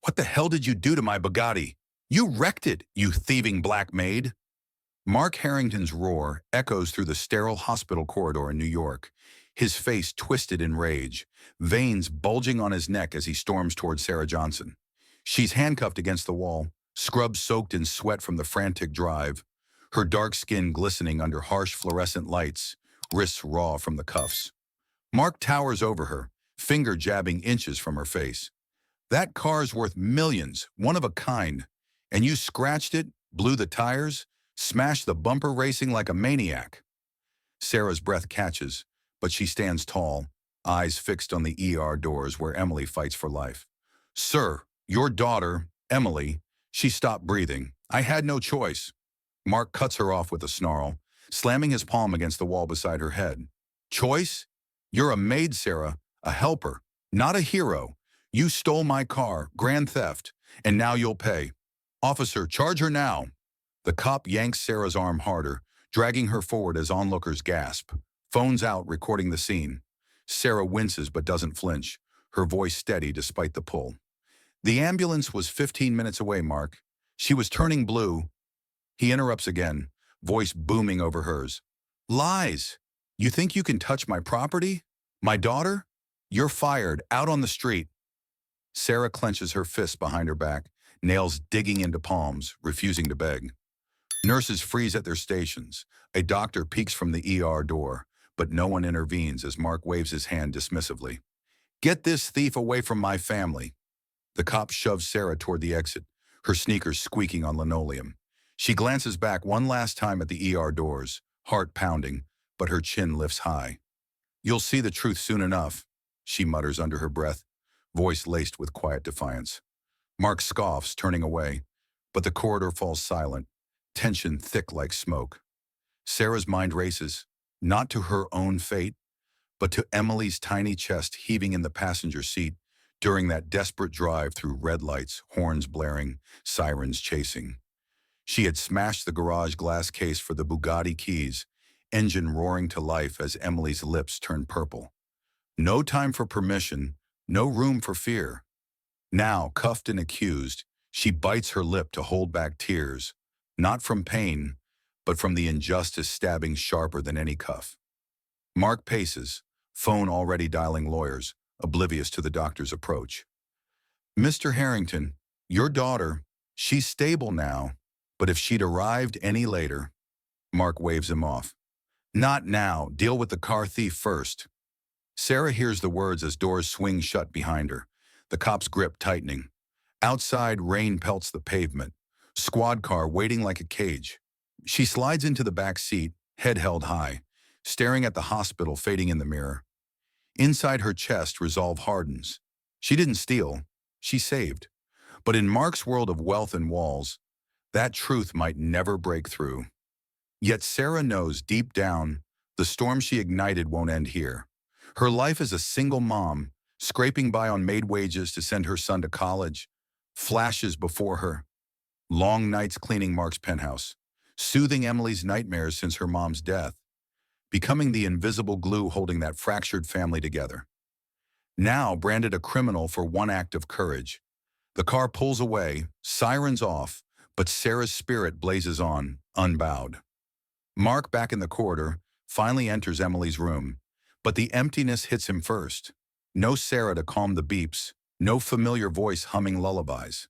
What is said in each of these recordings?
What the hell did you do to my Bugatti? You wrecked it, you thieving black maid. Mark Harrington's roar echoes through the sterile hospital corridor in New York, his face twisted in rage, veins bulging on his neck as he storms toward Sarah Johnson. She's handcuffed against the wall, scrubs soaked in sweat from the frantic drive, her dark skin glistening under harsh fluorescent lights, wrists raw from the cuffs. Mark towers over her, finger jabbing inches from her face. That car's worth millions, one of a kind, and you scratched it, blew the tires, smashed the bumper racing like a maniac. Sarah's breath catches, but she stands tall, eyes fixed on the ER doors where Emily fights for life. Sir, your daughter, Emily, she stopped breathing. I had no choice. Mark cuts her off with a snarl, slamming his palm against the wall beside her head. Choice? You're a maid, Sarah, a helper, not a hero. You stole my car, grand theft, and now you'll pay. Officer, charge her now. The cop yanks Sarah's arm harder, dragging her forward as onlookers gasp. Phones out, recording the scene. Sarah winces but doesn't flinch, her voice steady despite the pull. The ambulance was 15 minutes away, Mark. She was turning blue. He interrupts again, voice booming over hers. Lies! You think you can touch my property? My daughter? You're fired, out on the street. Sarah clenches her fists behind her back, nails digging into palms, refusing to beg. Nurses freeze at their stations. A doctor peeks from the ER door, but no one intervenes as Mark waves his hand dismissively. Get this thief away from my family. The cop shoves Sarah toward the exit, her sneakers squeaking on linoleum. She glances back one last time at the ER doors, heart pounding, but her chin lifts high. You'll see the truth soon enough, she mutters under her breath, voice laced with quiet defiance. Mark scoffs, turning away, but the corridor falls silent, tension thick like smoke. Sarah's mind races, not to her own fate, but to Emily's tiny chest heaving in the passenger seat during that desperate drive through red lights, horns blaring, sirens chasing. She had smashed the garage glass case for the Bugatti keys, engine roaring to life as Emily's lips turned purple. No time for permission, no room for fear. Now, cuffed and accused, she bites her lip to hold back tears, not from pain, but from the injustice stabbing sharper than any cuff. Mark paces, phone already dialing lawyers, oblivious to the doctor's approach. Mr. Harrington, your daughter, she's stable now, but if she'd arrived any later. Mark waves him off. Not now, deal with the car thief first. Sarah hears the words as doors swing shut behind her, the cop's grip tightening. Outside, rain pelts the pavement, squad car waiting like a cage. She slides into the back seat, head held high, staring at the hospital fading in the mirror. Inside her chest, resolve hardens. She didn't steal, she saved. But in Mark's world of wealth and walls, that truth might never break through. Yet Sarah knows deep down, the storm she ignited won't end here. Her life as a single mom, scraping by on maid wages to send her son to college, flashes before her. Long nights cleaning Mark's penthouse, soothing Emily's nightmares since her mom's death, becoming the invisible glue holding that fractured family together. Now branded a criminal for one act of courage. The car pulls away, sirens off, but Sarah's spirit blazes on, unbowed. Mark, back in the corridor, finally enters Emily's room, but the emptiness hits him first. No Sarah to calm the beeps, no familiar voice humming lullabies.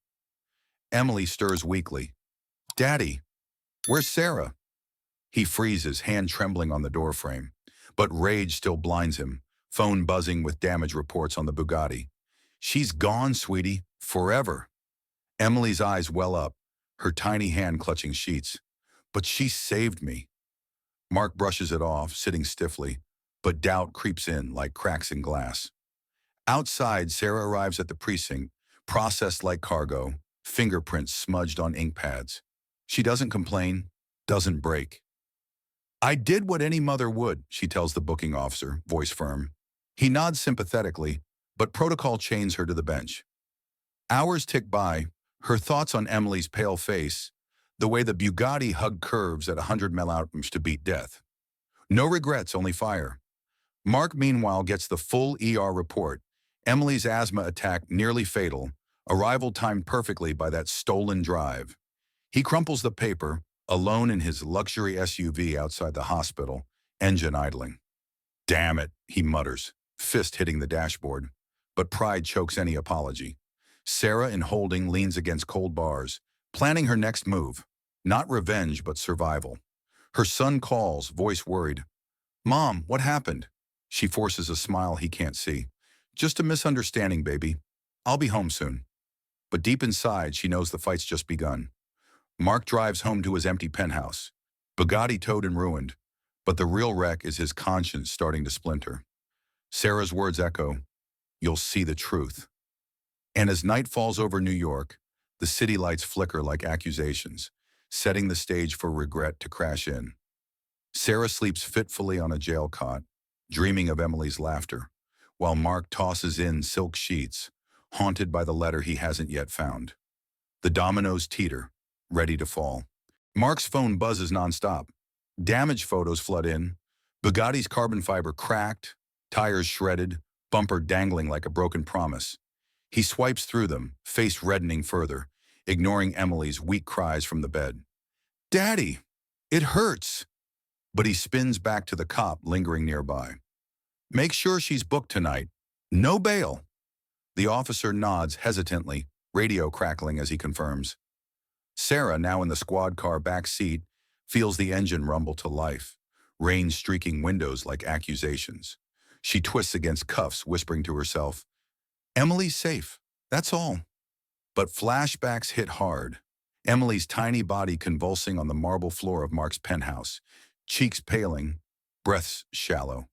Emily stirs weakly. Daddy, where's Sarah? He freezes, hand trembling on the doorframe, but rage still blinds him, phone buzzing with damage reports on the Bugatti. She's gone, sweetie, forever. Emily's eyes well up, her tiny hand clutching sheets. But she saved me. Mark brushes it off, sitting stiffly, but doubt creeps in like cracks in glass. Outside, Sarah arrives at the precinct, processed like cargo, fingerprints smudged on ink pads. She doesn't complain, doesn't break. I did what any mother would, she tells the booking officer, voice firm. He nods sympathetically, but protocol chains her to the bench. Hours tick by, her thoughts on Emily's pale face, the way the Bugatti hugged curves at 100 mph to beat death. No regrets, only fire. Mark, meanwhile, gets the full ER report. Emily's asthma attack nearly fatal, arrival timed perfectly by that stolen drive. He crumples the paper, alone in his luxury SUV outside the hospital, engine idling. Damn it, he mutters, fist hitting the dashboard. But pride chokes any apology. Sarah, in holding, leans against cold bars, planning her next move. Not revenge, but survival. Her son calls, voice worried. Mom, what happened? She forces a smile he can't see. Just a misunderstanding, baby. I'll be home soon. But deep inside, she knows the fight's just begun. Mark drives home to his empty penthouse. Bugatti towed and ruined. But the real wreck is his conscience starting to splinter. Sarah's words echo, "You'll see the truth." And as night falls over New York, the city lights flicker like accusations, setting the stage for regret to crash in. Sarah sleeps fitfully on a jail cot, dreaming of Emily's laughter, while Mark tosses in silk sheets, haunted by the letter he hasn't yet found. The dominoes teeter, ready to fall. Mark's phone buzzes nonstop. Damage photos flood in. Bugatti's carbon fiber cracked, tires shredded, bumper dangling like a broken promise. He swipes through them, face reddening further, ignoring Emily's weak cries from the bed. Daddy, it hurts. But he spins back to the cop lingering nearby. Make sure she's booked tonight. No bail. The officer nods hesitantly, radio crackling as he confirms. Sarah, now in the squad car back seat, feels the engine rumble to life, rain streaking windows like accusations. She twists against cuffs, whispering to herself, Emily's safe, that's all. But flashbacks hit hard. Emily's tiny body convulsing on the marble floor of Mark's penthouse, cheeks paling, breaths shallow.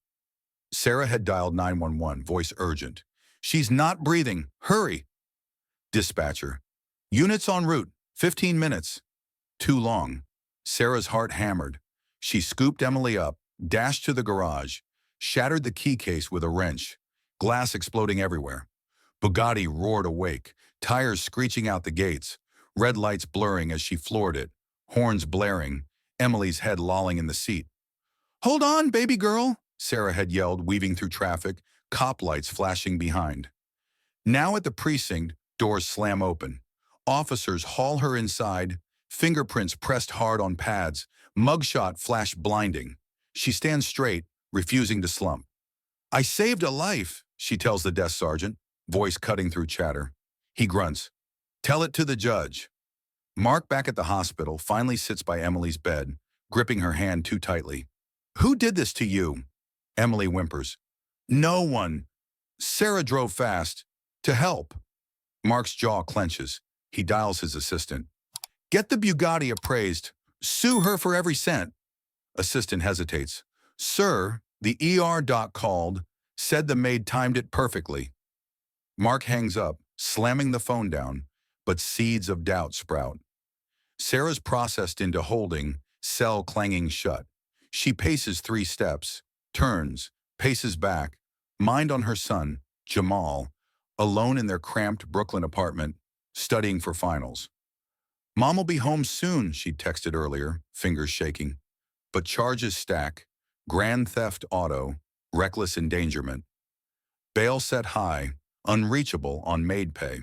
Sarah had dialed 911, voice urgent. She's not breathing, hurry! Dispatcher, units en route, 15 minutes. Too long. Sarah's heart hammered. She scooped Emily up, dashed to the garage, shattered the key case with a wrench, glass exploding everywhere. Bugatti roared awake, tires screeching out the gates, red lights blurring as she floored it, horns blaring, Emily's head lolling in the seat. Hold on, baby girl, Sarah had yelled, weaving through traffic, cop lights flashing behind. Now at the precinct, doors slam open. Officers haul her inside, fingerprints pressed hard on pads, mugshot flash blinding. She stands straight, refusing to slump. I saved a life, she tells the desk sergeant, voice cutting through chatter. He grunts. Tell it to the judge. Mark, back at the hospital, finally sits by Emily's bed, gripping her hand too tightly. Who did this to you? Emily whimpers. No one. Sarah drove fast. To help. Mark's jaw clenches. He dials his assistant. Get the Bugatti appraised. Sue her for every cent. Assistant hesitates. Sir, the ER doc called, said the maid timed it perfectly. Mark hangs up, slamming the phone down, but seeds of doubt sprout. Sarah's processed into holding, cell clanging shut. She paces 3 steps, turns, paces back, mind on her son, Jamal, alone in their cramped Brooklyn apartment, studying for finals. Mom will be home soon, she texted earlier, fingers shaking. But charges stack, grand theft auto, reckless endangerment. Bail set high, unreachable on Maid pay.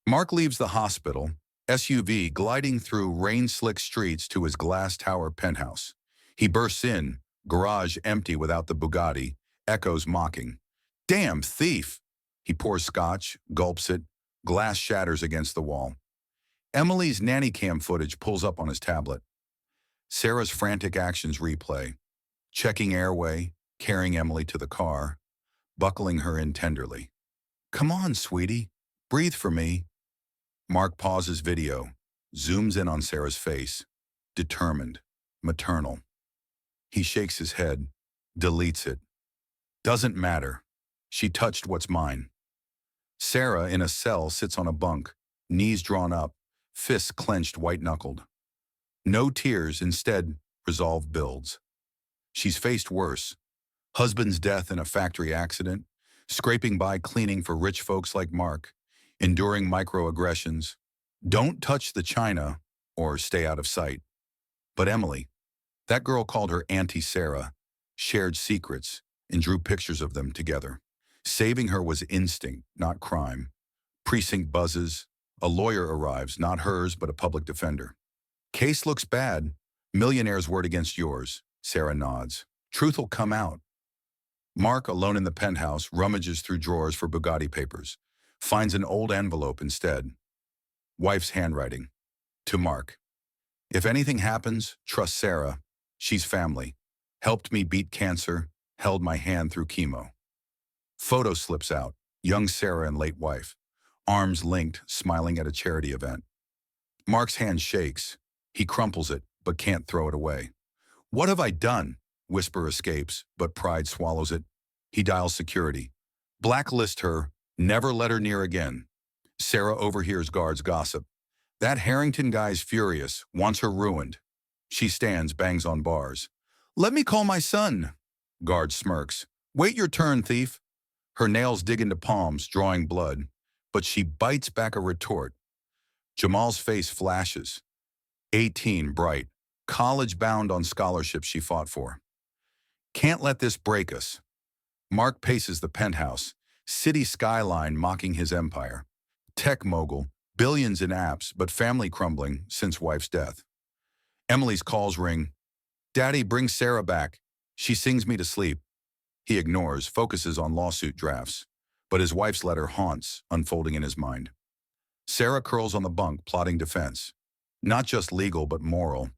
Mark leaves the hospital, SUV gliding through rain-slick streets to his glass tower penthouse. He bursts in, garage empty without the Bugatti, echoes mocking. Damn thief! He pours scotch, gulps it, glass shatters against the wall. Emily's nanny cam footage pulls up on his tablet. Sarah's frantic actions replay, checking airway, carrying Emily to the car, buckling her in tenderly. Come on, sweetie, breathe for me. Mark pauses video, zooms in on Sarah's face, determined, maternal. He shakes his head, deletes it. Doesn't matter. She touched what's mine. Sarah, in a cell, sits on a bunk, knees drawn up, fists clenched white-knuckled. No tears, instead, resolve builds. She's faced worse. Husband's death in a factory accident, scraping by cleaning for rich folks like Mark, enduring microaggressions. Don't touch the china or stay out of sight. But Emily, that girl called her Auntie Sarah, shared secrets, and drew pictures of them together. Saving her was instinct, not crime. Precinct buzzes. A lawyer arrives, not hers, but a public defender. Case looks bad. Millionaire's word against yours. Sarah nods. Truth'll come out. Mark, alone in the penthouse, rummages through drawers for Bugatti papers. Finds an old envelope instead. Wife's handwriting. To Mark. If anything happens, trust Sarah. She's family. Helped me beat cancer. Held my hand through chemo. Photo slips out. Young Sarah and late wife. Arms linked, smiling at a charity event. Mark's hand shakes. He crumples it, but can't throw it away. What have I done? Whisper escapes, but pride swallows it. He dials security. Blacklist her. Never let her near again. Sarah overhears guards gossip. That Harrington guy's furious, wants her ruined. She stands, bangs on bars. Let me call my son. Guard smirks. Wait your turn, thief. Her nails dig into palms, drawing blood, but she bites back a retort. Jamal's face flashes. 18, bright, college-bound on scholarships she fought for. Can't let this break us. Mark paces the penthouse, city skyline mocking his empire. Tech mogul, billions in apps, but family crumbling since wife's death. Emily's calls ring. Daddy, bring Sarah back. She sings me to sleep. He ignores, focuses on lawsuit drafts, but his wife's letter haunts, unfolding in his mind. Sarah curls on the bunk, plotting defense. Not just legal, but moral.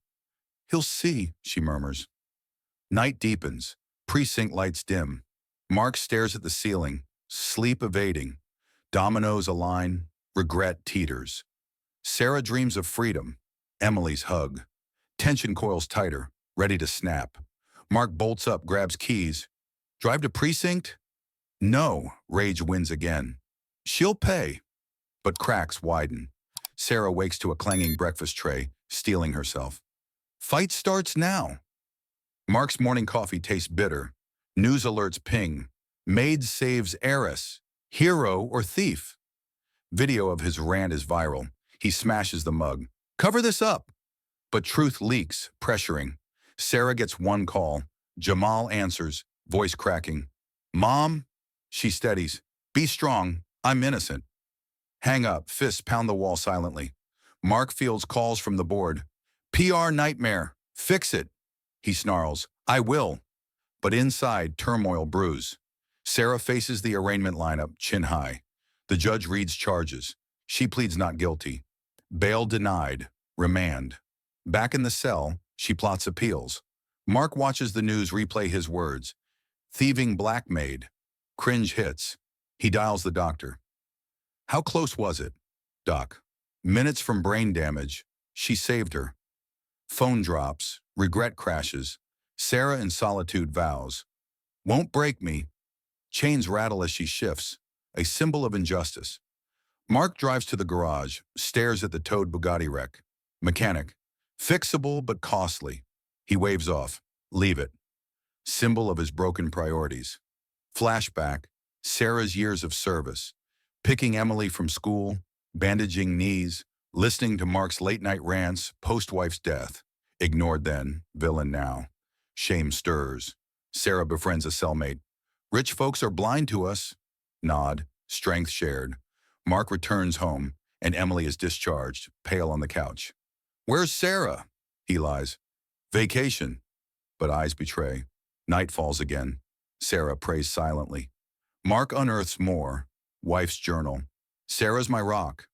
He'll see, she murmurs. Night deepens. Precinct lights dim. Mark stares at the ceiling, sleep evading. Dominoes align. Regret teeters. Sarah dreams of freedom. Emily's hug. Tension coils tighter, ready to snap. Mark bolts up, grabs keys. Drive to precinct? No, rage wins again. She'll pay. But cracks widen. Sarah wakes to a clanging breakfast tray, steeling herself. Fight starts now. Mark's morning coffee tastes bitter. News alerts ping. Maid saves heiress. Hero or thief? Video of his rant is viral. He smashes the mug. Cover this up. But truth leaks, pressuring. Sarah gets one call. Jamal answers, voice cracking. Mom? She steadies. Be strong. I'm innocent. Hang up, fists pound the wall silently. Mark fields calls from the board. PR nightmare. Fix it. He snarls. I will. But inside, turmoil brews. Sarah faces the arraignment lineup, chin high. The judge reads charges. She pleads not guilty. Bail denied. Remand. Back in the cell, she plots appeals. Mark watches the news replay his words. Thieving black maid. Cringe hits. He dials the doctor. How close was it? Doc. Minutes from brain damage. She saved her. Phone drops. Regret crashes. Sarah in solitude vows. Won't break me. Chains rattle as she shifts. A symbol of injustice. Mark drives to the garage, stares at the towed Bugatti wreck. Mechanic. Fixable but costly. He waves off. Leave it. Symbol of his broken priorities. Flashback. Sarah's years of service. Picking Emily from school, bandaging knees, listening to Mark's late-night rants post-wife's death. Ignored then, villain now. Shame stirs. Sarah befriends a cellmate. Rich folks are blind to us. Nod. Strength shared. Mark returns home, and Emily is discharged, pale on the couch. Where's Sarah? He lies. Vacation. But eyes betray. Night falls again. Sarah prays silently. Mark unearths more. Wife's journal. Sarah's my rock.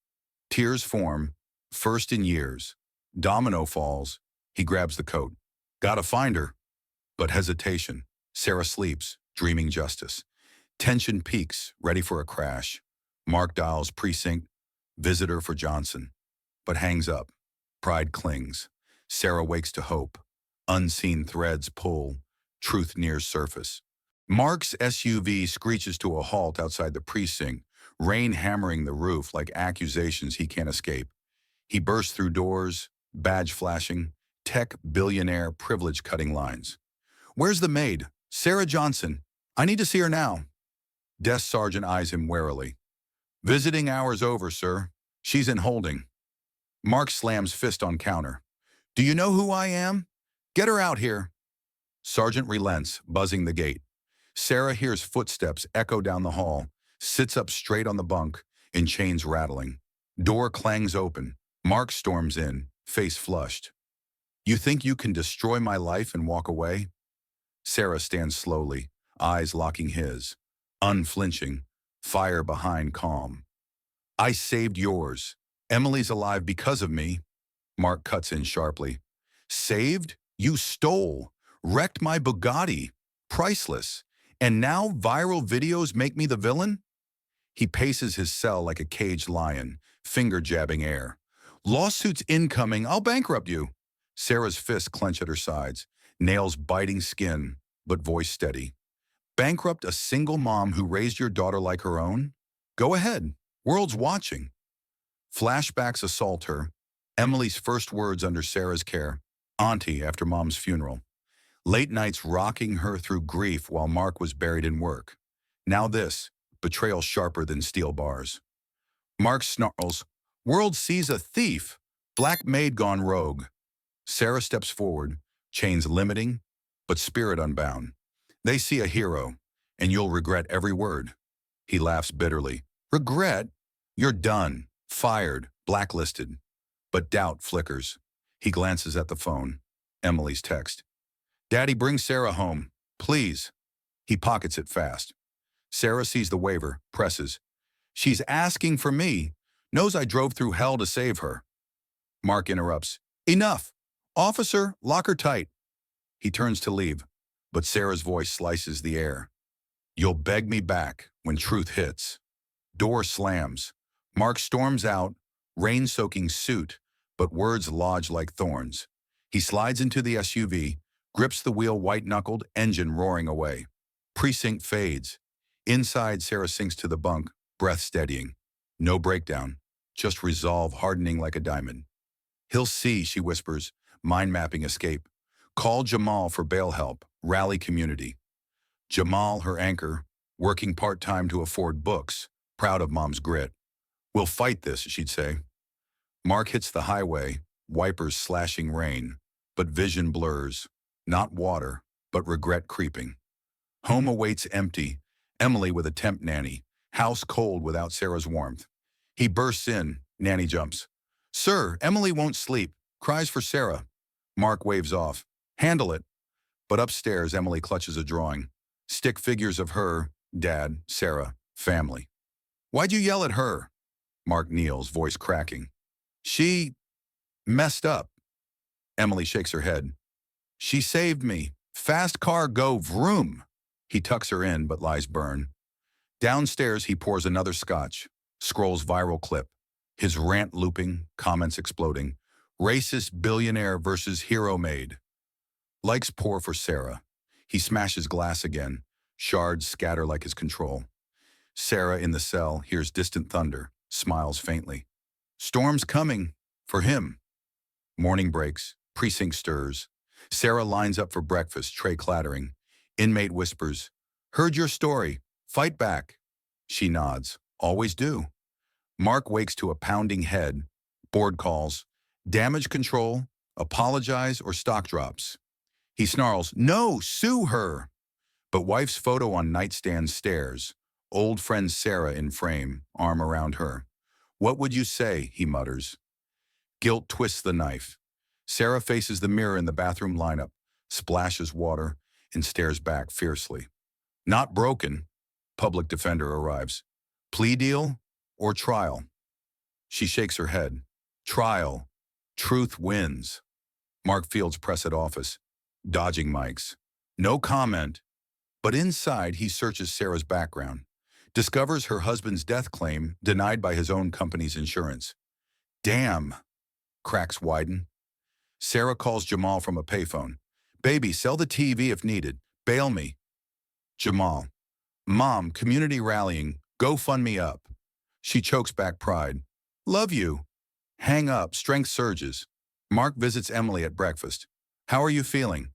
Tears form. First in years. Domino falls. He grabs the coat. Gotta find her. But hesitation. Sarah sleeps, dreaming justice. Tension peaks, ready for a crash. Mark dials precinct. Visitor for Johnson. But hangs up. Pride clings. Sarah wakes to hope. Unseen threads pull. Truth nears surface. Mark's SUV screeches to a halt outside the precinct, rain hammering the roof like accusations he can't escape. He bursts through doors, badge flashing, tech billionaire privilege cutting lines. Where's the maid? Sarah Johnson. I need to see her now. Desk sergeant eyes him warily. Visiting hours over, sir. She's in holding. Mark slams fist on counter. Do you know who I am? Get her out here. Sergeant relents, buzzing the gate. Sarah hears footsteps echo down the hall, sits up straight on the bunk, in chains rattling. Door clangs open. Mark storms in, face flushed. You think you can destroy my life and walk away? Sarah stands slowly, eyes locking his. Unflinching, fire behind calm. I saved yours. Emily's alive because of me. Mark cuts in sharply. Saved? You stole. Wrecked my Bugatti. Priceless. And now viral videos make me the villain? He paces his cell like a caged lion, finger jabbing air. Lawsuits incoming, I'll bankrupt you. Sarah's fists clench at her sides, nails biting skin, but voice steady. Bankrupt a single mom who raised your daughter like her own? Go ahead, world's watching. Flashbacks assault her. Emily's first words under Sarah's care, auntie after mom's funeral. Late nights rocking her through grief while Mark was buried in work. Now this, betrayal sharper than steel bars. Mark snarls, world sees a thief, black maid gone rogue. Sarah steps forward, chains limiting, but spirit unbound. They see a hero, and you'll regret every word. He laughs bitterly. Regret? You're done, fired, blacklisted. But doubt flickers. He glances at the phone. Emily's text. Daddy, bring Sarah home, please. He pockets it fast. Sarah sees the waiver, presses. She's asking for me. Knows I drove through hell to save her. Mark interrupts. Enough. Officer, lock her tight. He turns to leave, but Sarah's voice slices the air. You'll beg me back when truth hits. Door slams. Mark storms out, rain-soaking suit, but words lodge like thorns. He slides into the SUV, grips the wheel white-knuckled, engine roaring away. Precinct fades. Inside, Sarah sinks to the bunk, breath steadying. No breakdown, just resolve hardening like a diamond. He'll see, she whispers, mind-mapping escape. Call Jamal for bail help, rally community. Jamal, her anchor, working part-time to afford books, proud of mom's grit. We'll fight this, she'd say. Mark hits the highway, wipers slashing rain, but vision blurs. Not water, but regret creeping. Home awaits empty, Emily with a temp nanny, house cold without Sarah's warmth. He bursts in, nanny jumps. Sir, Emily won't sleep, cries for Sarah. Mark waves off. Handle it. But upstairs, Emily clutches a drawing. Stick figures of her, dad, Sarah, family. Why'd you yell at her? Mark kneels, voice cracking. She messed up. Emily shakes her head. She saved me. Fast car go vroom. He tucks her in, but lies burn. Downstairs, he pours another scotch, scrolls viral clip. His rant looping, comments exploding. Racist billionaire versus hero Maid. Likes pour for Sarah. He smashes glass again. Shards scatter like his control. Sarah in the cell hears distant thunder, smiles faintly. Storm's coming. For him. Morning breaks. Precinct stirs. Sarah lines up for breakfast, tray clattering. Inmate whispers, heard your story. Fight back. She nods. Always do. Mark wakes to a pounding head. Board calls. Damage control. Apologize or stock drops. He snarls, no, sue her. But wife's photo on nightstand stares. Old friend Sarah in frame, arm around her. What would you say, he mutters. Guilt twists the knife. Sarah faces the mirror in the bathroom lineup, splashes water, and stares back fiercely. Not broken. Public defender arrives. Plea deal or trial? She shakes her head. Trial. Truth wins. Mark Fields press at office, dodging mics. No comment. But inside, he searches Sarah's background, discovers her husband's death claim denied by his own company's insurance. Damn. Cracks widen. Sarah calls Jamal from a payphone. Baby, sell the TV if needed. Bail me. Jamal. Mom, community rallying. Go fund me up. She chokes back pride. Love you. Hang up, strength surges. Mark visits Emily at breakfast. How are you feeling?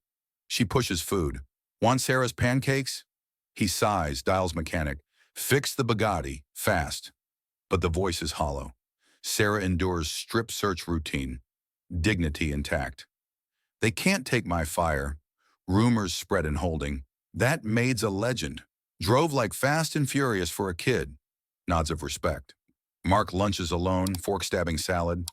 She pushes food. Want Sarah's pancakes? He sighs, dials mechanic. Fix the Bugatti, fast. But the voice is hollow. Sarah endures strip search routine. Dignity intact. They can't take my fire. Rumors spread in holding. That maid's a legend. Drove like Fast and Furious for a kid. Nods of respect. Mark lunches alone, fork-stabbing salad.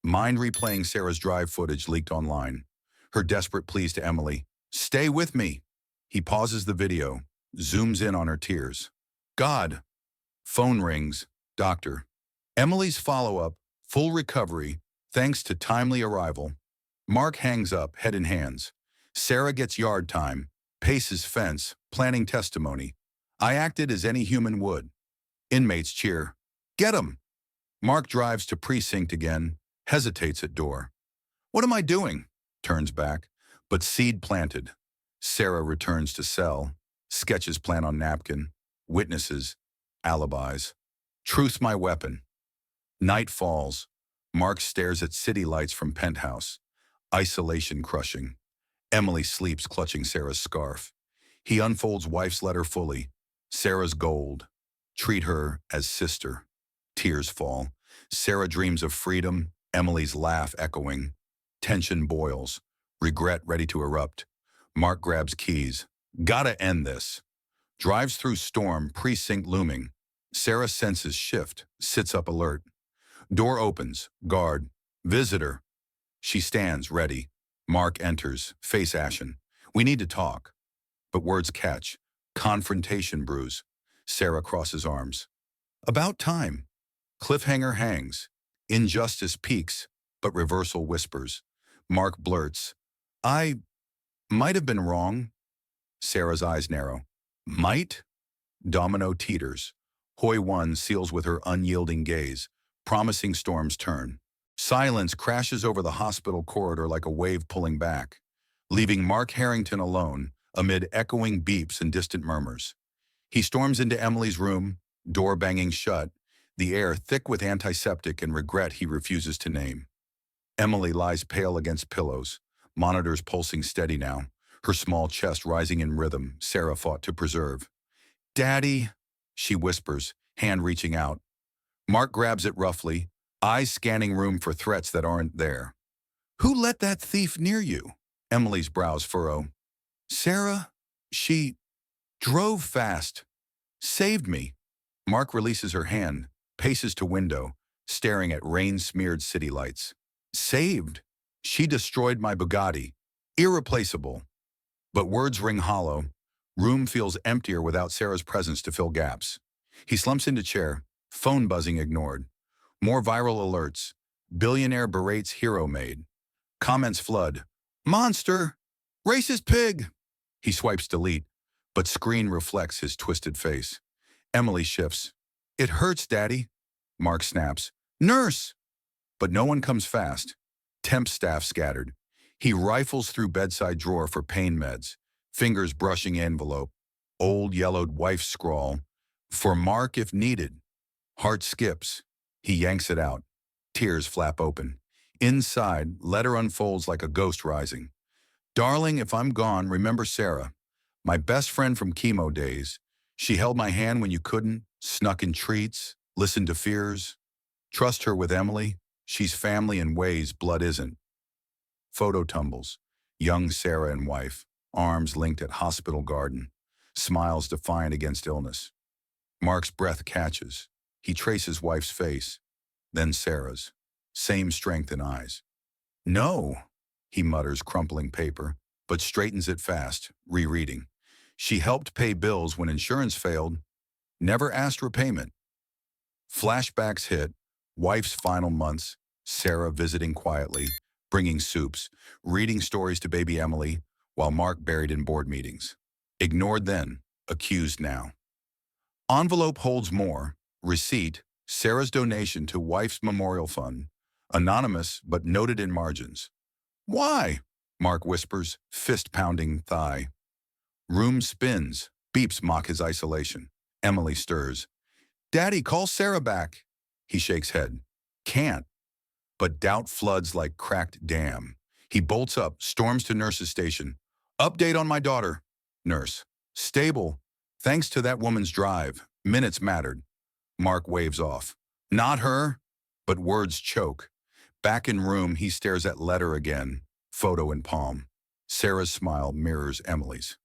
Mind replaying Sarah's drive footage leaked online. Her desperate pleas to Emily, "Stay with me." He pauses the video, zooms in on her tears. God. Phone rings. Doctor. Emily's follow-up, full recovery, thanks to timely arrival. Mark hangs up, head in hands. Sarah gets yard time, paces fence, planning testimony. I acted as any human would. Inmates cheer. Get him! Mark drives to precinct again, hesitates at door. What am I doing? Turns back, but seed planted. Sarah returns to cell, sketches plan on napkin, witnesses, alibis. Truth's my weapon. Night falls. Mark stares at city lights from penthouse. Isolation crushing. Emily sleeps clutching Sarah's scarf. He unfolds wife's letter fully. Sarah's gold. Treat her as sister. Tears fall. Sarah dreams of freedom, Emily's laugh echoing. Tension boils. Regret ready to erupt. Mark grabs keys. Gotta end this. Drives through storm, precinct looming. Sarah's senses shift, sits up alert. Door opens. Guard. Visitor. She stands, ready. Mark enters, face ashen. We need to talk. But words catch. Confrontation brews. Sarah crosses arms. About time. Cliffhanger hangs. Injustice peaks, but reversal whispers. Mark blurts. I might have been wrong. Sarah's eyes narrow. Might? Domino teeters. Hoi One seals with her unyielding gaze. Promising storms turn. Silence crashes over the hospital corridor like a wave pulling back, leaving Mark Harrington alone amid echoing beeps and distant murmurs. He storms into Emily's room, door banging shut, the air thick with antiseptic and regret he refuses to name. Emily lies pale against pillows, monitors pulsing steady now, her small chest rising in rhythm Sarah fought to preserve. Daddy, she whispers, hand reaching out. Mark grabs it roughly, eyes scanning room for threats that aren't there. Who let that thief near you? Emily's brows furrow. Sarah, she drove fast, saved me. Mark releases her hand, paces to window, staring at rain-smeared city lights. Saved? She destroyed my Bugatti. Irreplaceable. But words ring hollow. Room feels emptier without Sarah's presence to fill gaps. He slumps into chair, phone buzzing ignored. More viral alerts. Billionaire berates hero Maid. Comments flood. Monster! Racist pig! He swipes delete, but screen reflects his twisted face. Emily shifts. It hurts, Daddy. Mark snaps. Nurse! But no one comes fast. Temp staff scattered. He rifles through bedside drawer for pain meds, fingers brushing envelope. Old yellowed wife's scrawl. For Mark if needed. Heart skips. He yanks it out. Tears flap open. Inside, letter unfolds like a ghost rising. Darling, if I'm gone, remember Sarah. My best friend from chemo days. She held my hand when you couldn't, snuck in treats, listened to fears. Trust her with Emily. She's family in ways blood isn't. Photo tumbles. Young Sarah and wife, arms linked at hospital garden. Smiles defiant against illness. Mark's breath catches. He traces wife's face, then Sarah's. Same strength in eyes. No, he mutters, crumpling paper, but straightens it fast, rereading. She helped pay bills when insurance failed, never asked repayment. Flashbacks hit, wife's final months, Sarah visiting quietly, bringing soups, reading stories to baby Emily, while Mark buried in board meetings. Ignored then, accused now. Envelope holds more. Receipt, Sarah's donation to wife's memorial fund. Anonymous, but noted in margins. Why? Mark whispers, fist-pounding thigh. Room spins, beeps mock his isolation. Emily stirs. Daddy, call Sarah back. He shakes head. Can't. But doubt floods like cracked dam. He bolts up, storms to nurse's station. Update on my daughter. Nurse. Stable. Thanks to that woman's drive. Minutes mattered. Mark waves off. Not her. But words choke. Back in room, he stares at letter again. Photo in palm. Sarah's smile mirrors Emily's.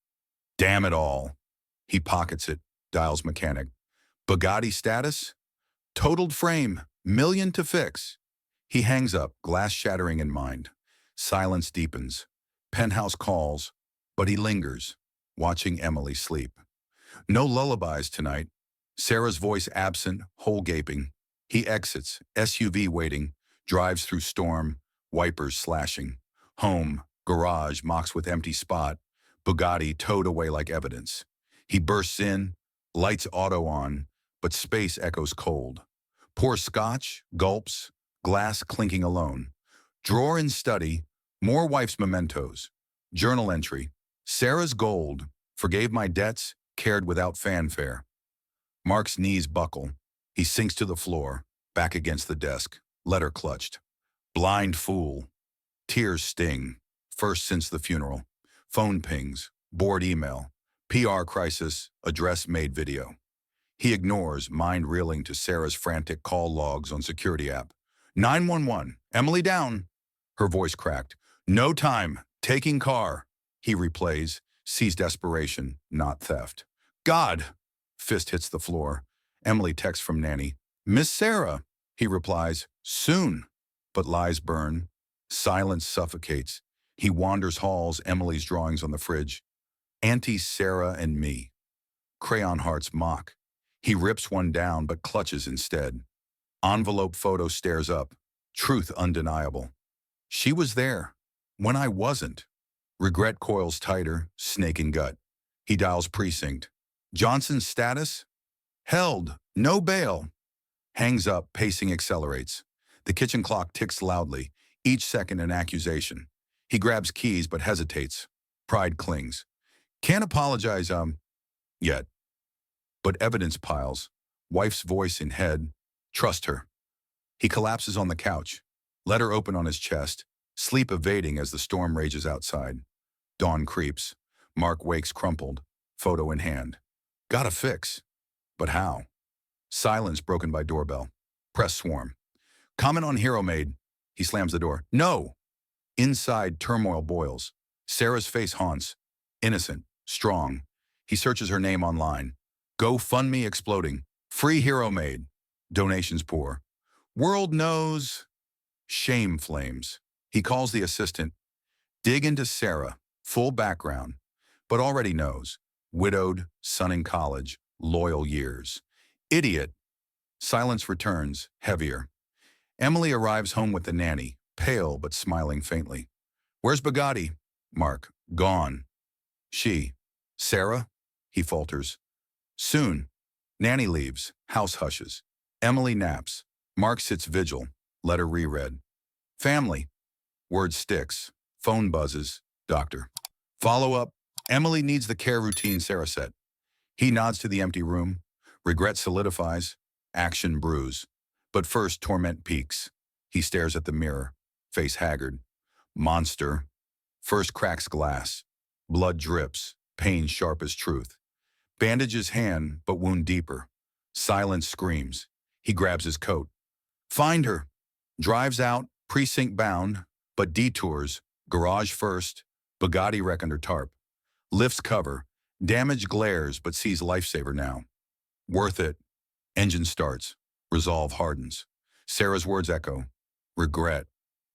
Damn it all. He pockets it, dials mechanic. Bugatti status? Totaled frame, million to fix. He hangs up, glass shattering in mind. Silence deepens. Penthouse calls, but he lingers, watching Emily sleep. No lullabies tonight. Sarah's voice absent, hole gaping. He exits, SUV waiting, drives through storm, wipers slashing. Home, garage mocks with empty spot, Bugatti towed away like evidence. He bursts in, lights auto on, but space echoes cold. Pours scotch, gulps, glass clinking alone. Drawer in study, more wife's mementos. Journal entry, Sarah's gold, forgave my debts, cared without fanfare. Mark's knees buckle. He sinks to the floor, back against the desk, letter clutched. Blind fool. Tears sting, first since the funeral. Phone pings, bored email, PR crisis, address made video. He ignores, mind reeling to Sarah's frantic call logs on security app. 911, Emily down. Her voice cracked. No time, taking car. He replays, sees desperation, not theft. God! Fist hits the floor. Emily texts from Nanny. Miss Sarah. He replies, soon. But lies burn. Silence suffocates. He wanders halls, Emily's drawings on the fridge. Auntie Sarah and me. Crayon hearts mock. He rips one down but clutches instead. Envelope photo stares up. Truth undeniable. She was there. When I wasn't. Regret coils tighter, snake in gut. He dials precinct. Johnson's status? Held. No bail. Hangs up, pacing accelerates. The kitchen clock ticks loudly, each second an accusation. He grabs keys but hesitates. Pride clings. Can't apologize, yet. But evidence piles. Wife's voice in head. Trust her. He collapses on the couch. Letter open on his chest. Sleep evading as the storm rages outside. Dawn creeps. Mark wakes crumpled. Photo in hand. Gotta fix. But how? Silence broken by doorbell. Press swarm. Comment on hero Maid. He slams the door. No! Inside, turmoil boils. Sarah's face haunts. Innocent. Strong. He searches her name online. GoFundMe exploding. Free hero Maid. Donations pour. World knows. Shame flames. He calls the assistant. Dig into Sarah. Full background. But already knows. Widowed, son in college, loyal years. Idiot. Silence returns, heavier. Emily arrives home with the nanny, pale but smiling faintly. Where's Bugatti? Mark. Gone. She. Sarah? He falters. Soon. Nanny leaves. House hushes. Emily naps. Mark sits vigil. Letter reread. Family. Word sticks. Phone buzzes. Doctor. Follow up. Emily needs the care routine Sarah set. He nods to the empty room. Regret solidifies. Action brews. But first torment peaks. He stares at the mirror. Face haggard. Monster. First cracks glass. Blood drips. Pain sharp as truth. Bandages hand, but wound deeper. Silence screams. He grabs his coat. Find her. Drives out, precinct bound, but detours. Garage first. Bugatti wreck under tarp. Lifts cover. Damage glares, but sees lifesaver now. Worth it. Engine starts. Resolve hardens. Sarah's words echo. Regret.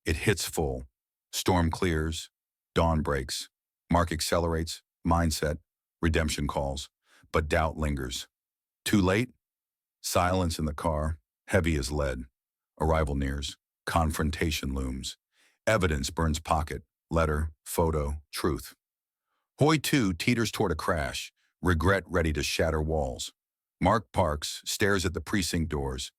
It hits full. Storm clears. Dawn breaks. Mark accelerates. Mindset. Redemption calls. But doubt lingers. Too late? Silence in the car. Heavy as lead. Arrival nears. Confrontation looms. Evidence burns pocket. Letter, photo, truth. Hoy 2 teeters toward a crash. Regret ready to shatter walls. Mark parks, stares at the precinct doors.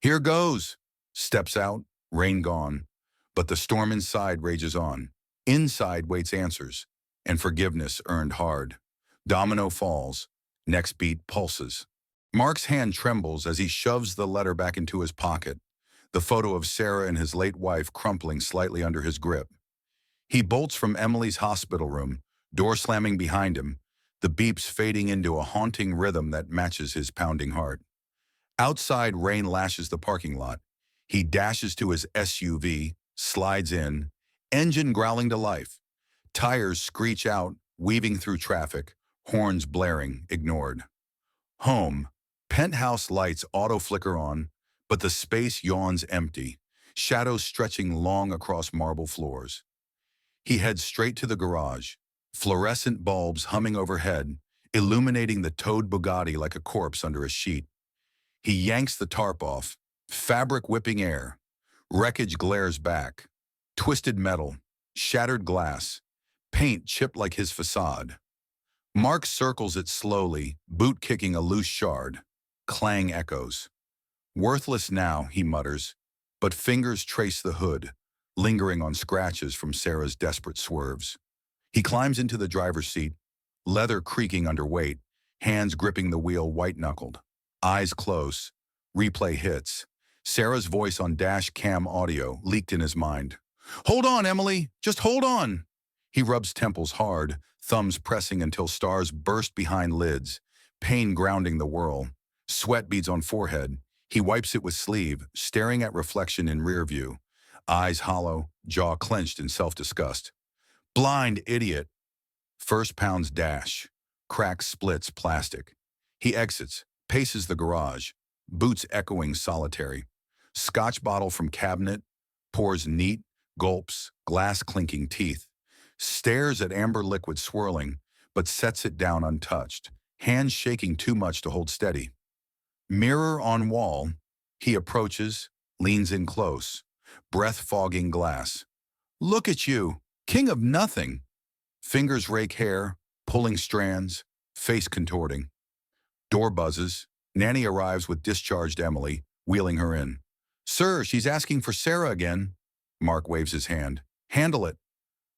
Here goes. Steps out, rain gone. But the storm inside rages on. Inside waits answers. And forgiveness earned hard. Domino falls. Next beat pulses. Mark's hand trembles as he shoves the letter back into his pocket. The photo of Sarah and his late wife crumpling slightly under his grip. He bolts from Emily's hospital room, door slamming behind him, the beeps fading into a haunting rhythm that matches his pounding heart. Outside, rain lashes the parking lot. He dashes to his SUV, slides in, engine growling to life. Tires screech out, weaving through traffic, horns blaring, ignored. Home. Penthouse lights auto flicker on, But the space yawns empty, shadows stretching long across marble floors. He heads straight to the garage, fluorescent bulbs humming overhead, illuminating the towed Bugatti like a corpse under a sheet. He yanks the tarp off, fabric whipping air. Wreckage glares back. Twisted metal, shattered glass, paint chipped like his facade. Mark circles it slowly, boot kicking a loose shard. Clang echoes. Worthless now, he mutters, but fingers trace the hood, lingering on scratches from Sarah's desperate swerves. He climbs into the driver's seat, leather creaking under weight, hands gripping the wheel white-knuckled. Eyes close. Replay hits. Sarah's voice on dash cam audio leaked in his mind. "Hold on, Emily, just hold on." He rubs temples hard, thumbs pressing until stars burst behind lids, pain grounding the whirl. Sweat beads on forehead. He wipes it with sleeve, staring at reflection in rear view. Eyes hollow, jaw clenched in self-disgust. Blind idiot. First pounds dash. Crack splits plastic. He exits, paces the garage, boots echoing solitary. Scotch bottle from cabinet, pours neat, gulps, glass clinking teeth. Stares at amber liquid swirling, but sets it down untouched, hands shaking too much to hold steady. Mirror on wall, he approaches, leans in close, breath fogging glass. "Look at you, king of nothing." Fingers rake hair, pulling strands, face contorting. Door buzzes. Nanny arrives with discharged Emily, wheeling her in. "Sir, she's asking for Sarah again." Mark waves his hand. "Handle it."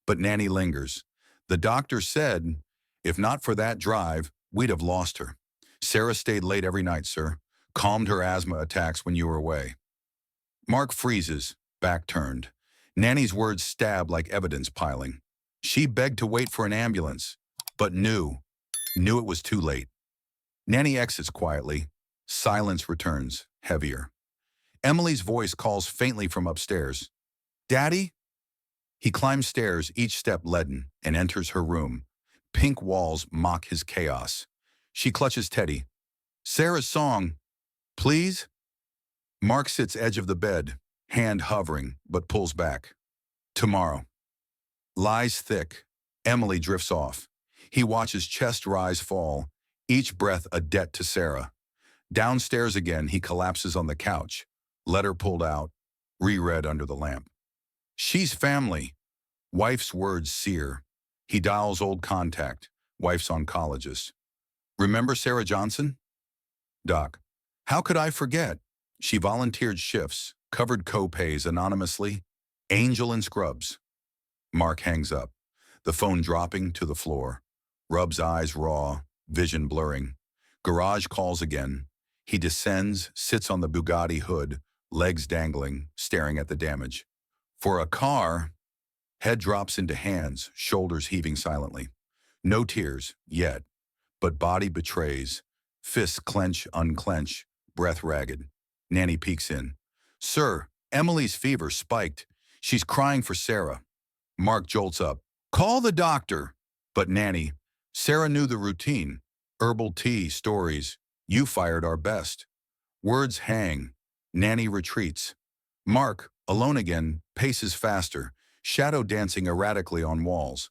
But Nanny lingers. "The doctor said, if not for that drive, we'd have lost her. Sarah stayed late every night, sir. Calmed her asthma attacks when you were away." Mark freezes, back turned. Nanny's words stab like evidence piling. She begged to wait for an ambulance, but knew it was too late. Nanny exits quietly. Silence returns, heavier. Emily's voice calls faintly from upstairs. "Daddy?" He climbs stairs, each step leaden, and enters her room. Pink walls mock his chaos. She clutches Teddy. "Sarah's song. Please?" Mark sits edge of the bed, hand hovering, but pulls back. "Tomorrow." Lies thick. Emily drifts off. He watches chest rise fall, each breath a debt to Sarah. Downstairs again, he collapses on the couch, letter pulled out, reread under the lamp. "She's family." Wife's words sear. He dials old contact, wife's oncologist. "Remember Sarah Johnson?" "Doc, how could I forget? She volunteered shifts, covered co-pays anonymously, angel in scrubs." Mark hangs up, the phone dropping to the floor. Rubs eyes raw, vision blurring. Garage calls again. He descends, sits on the Bugatti hood, legs dangling, staring at the damage. For a car, head drops into hands, shoulders heaving silently. No tears, yet, but body betrays. Fists clench, unclench, breath ragged. Nanny peeks in. "Sir, Emily's fever spiked. She's crying for Sarah." Mark jolts up. "Call the doctor." But Nanny, "Sarah knew the routine. Herbal tea, stories. You fired our best." Words hang. Nanny retreats. Mark, alone again, paces faster, shadow dancing erratically on walls.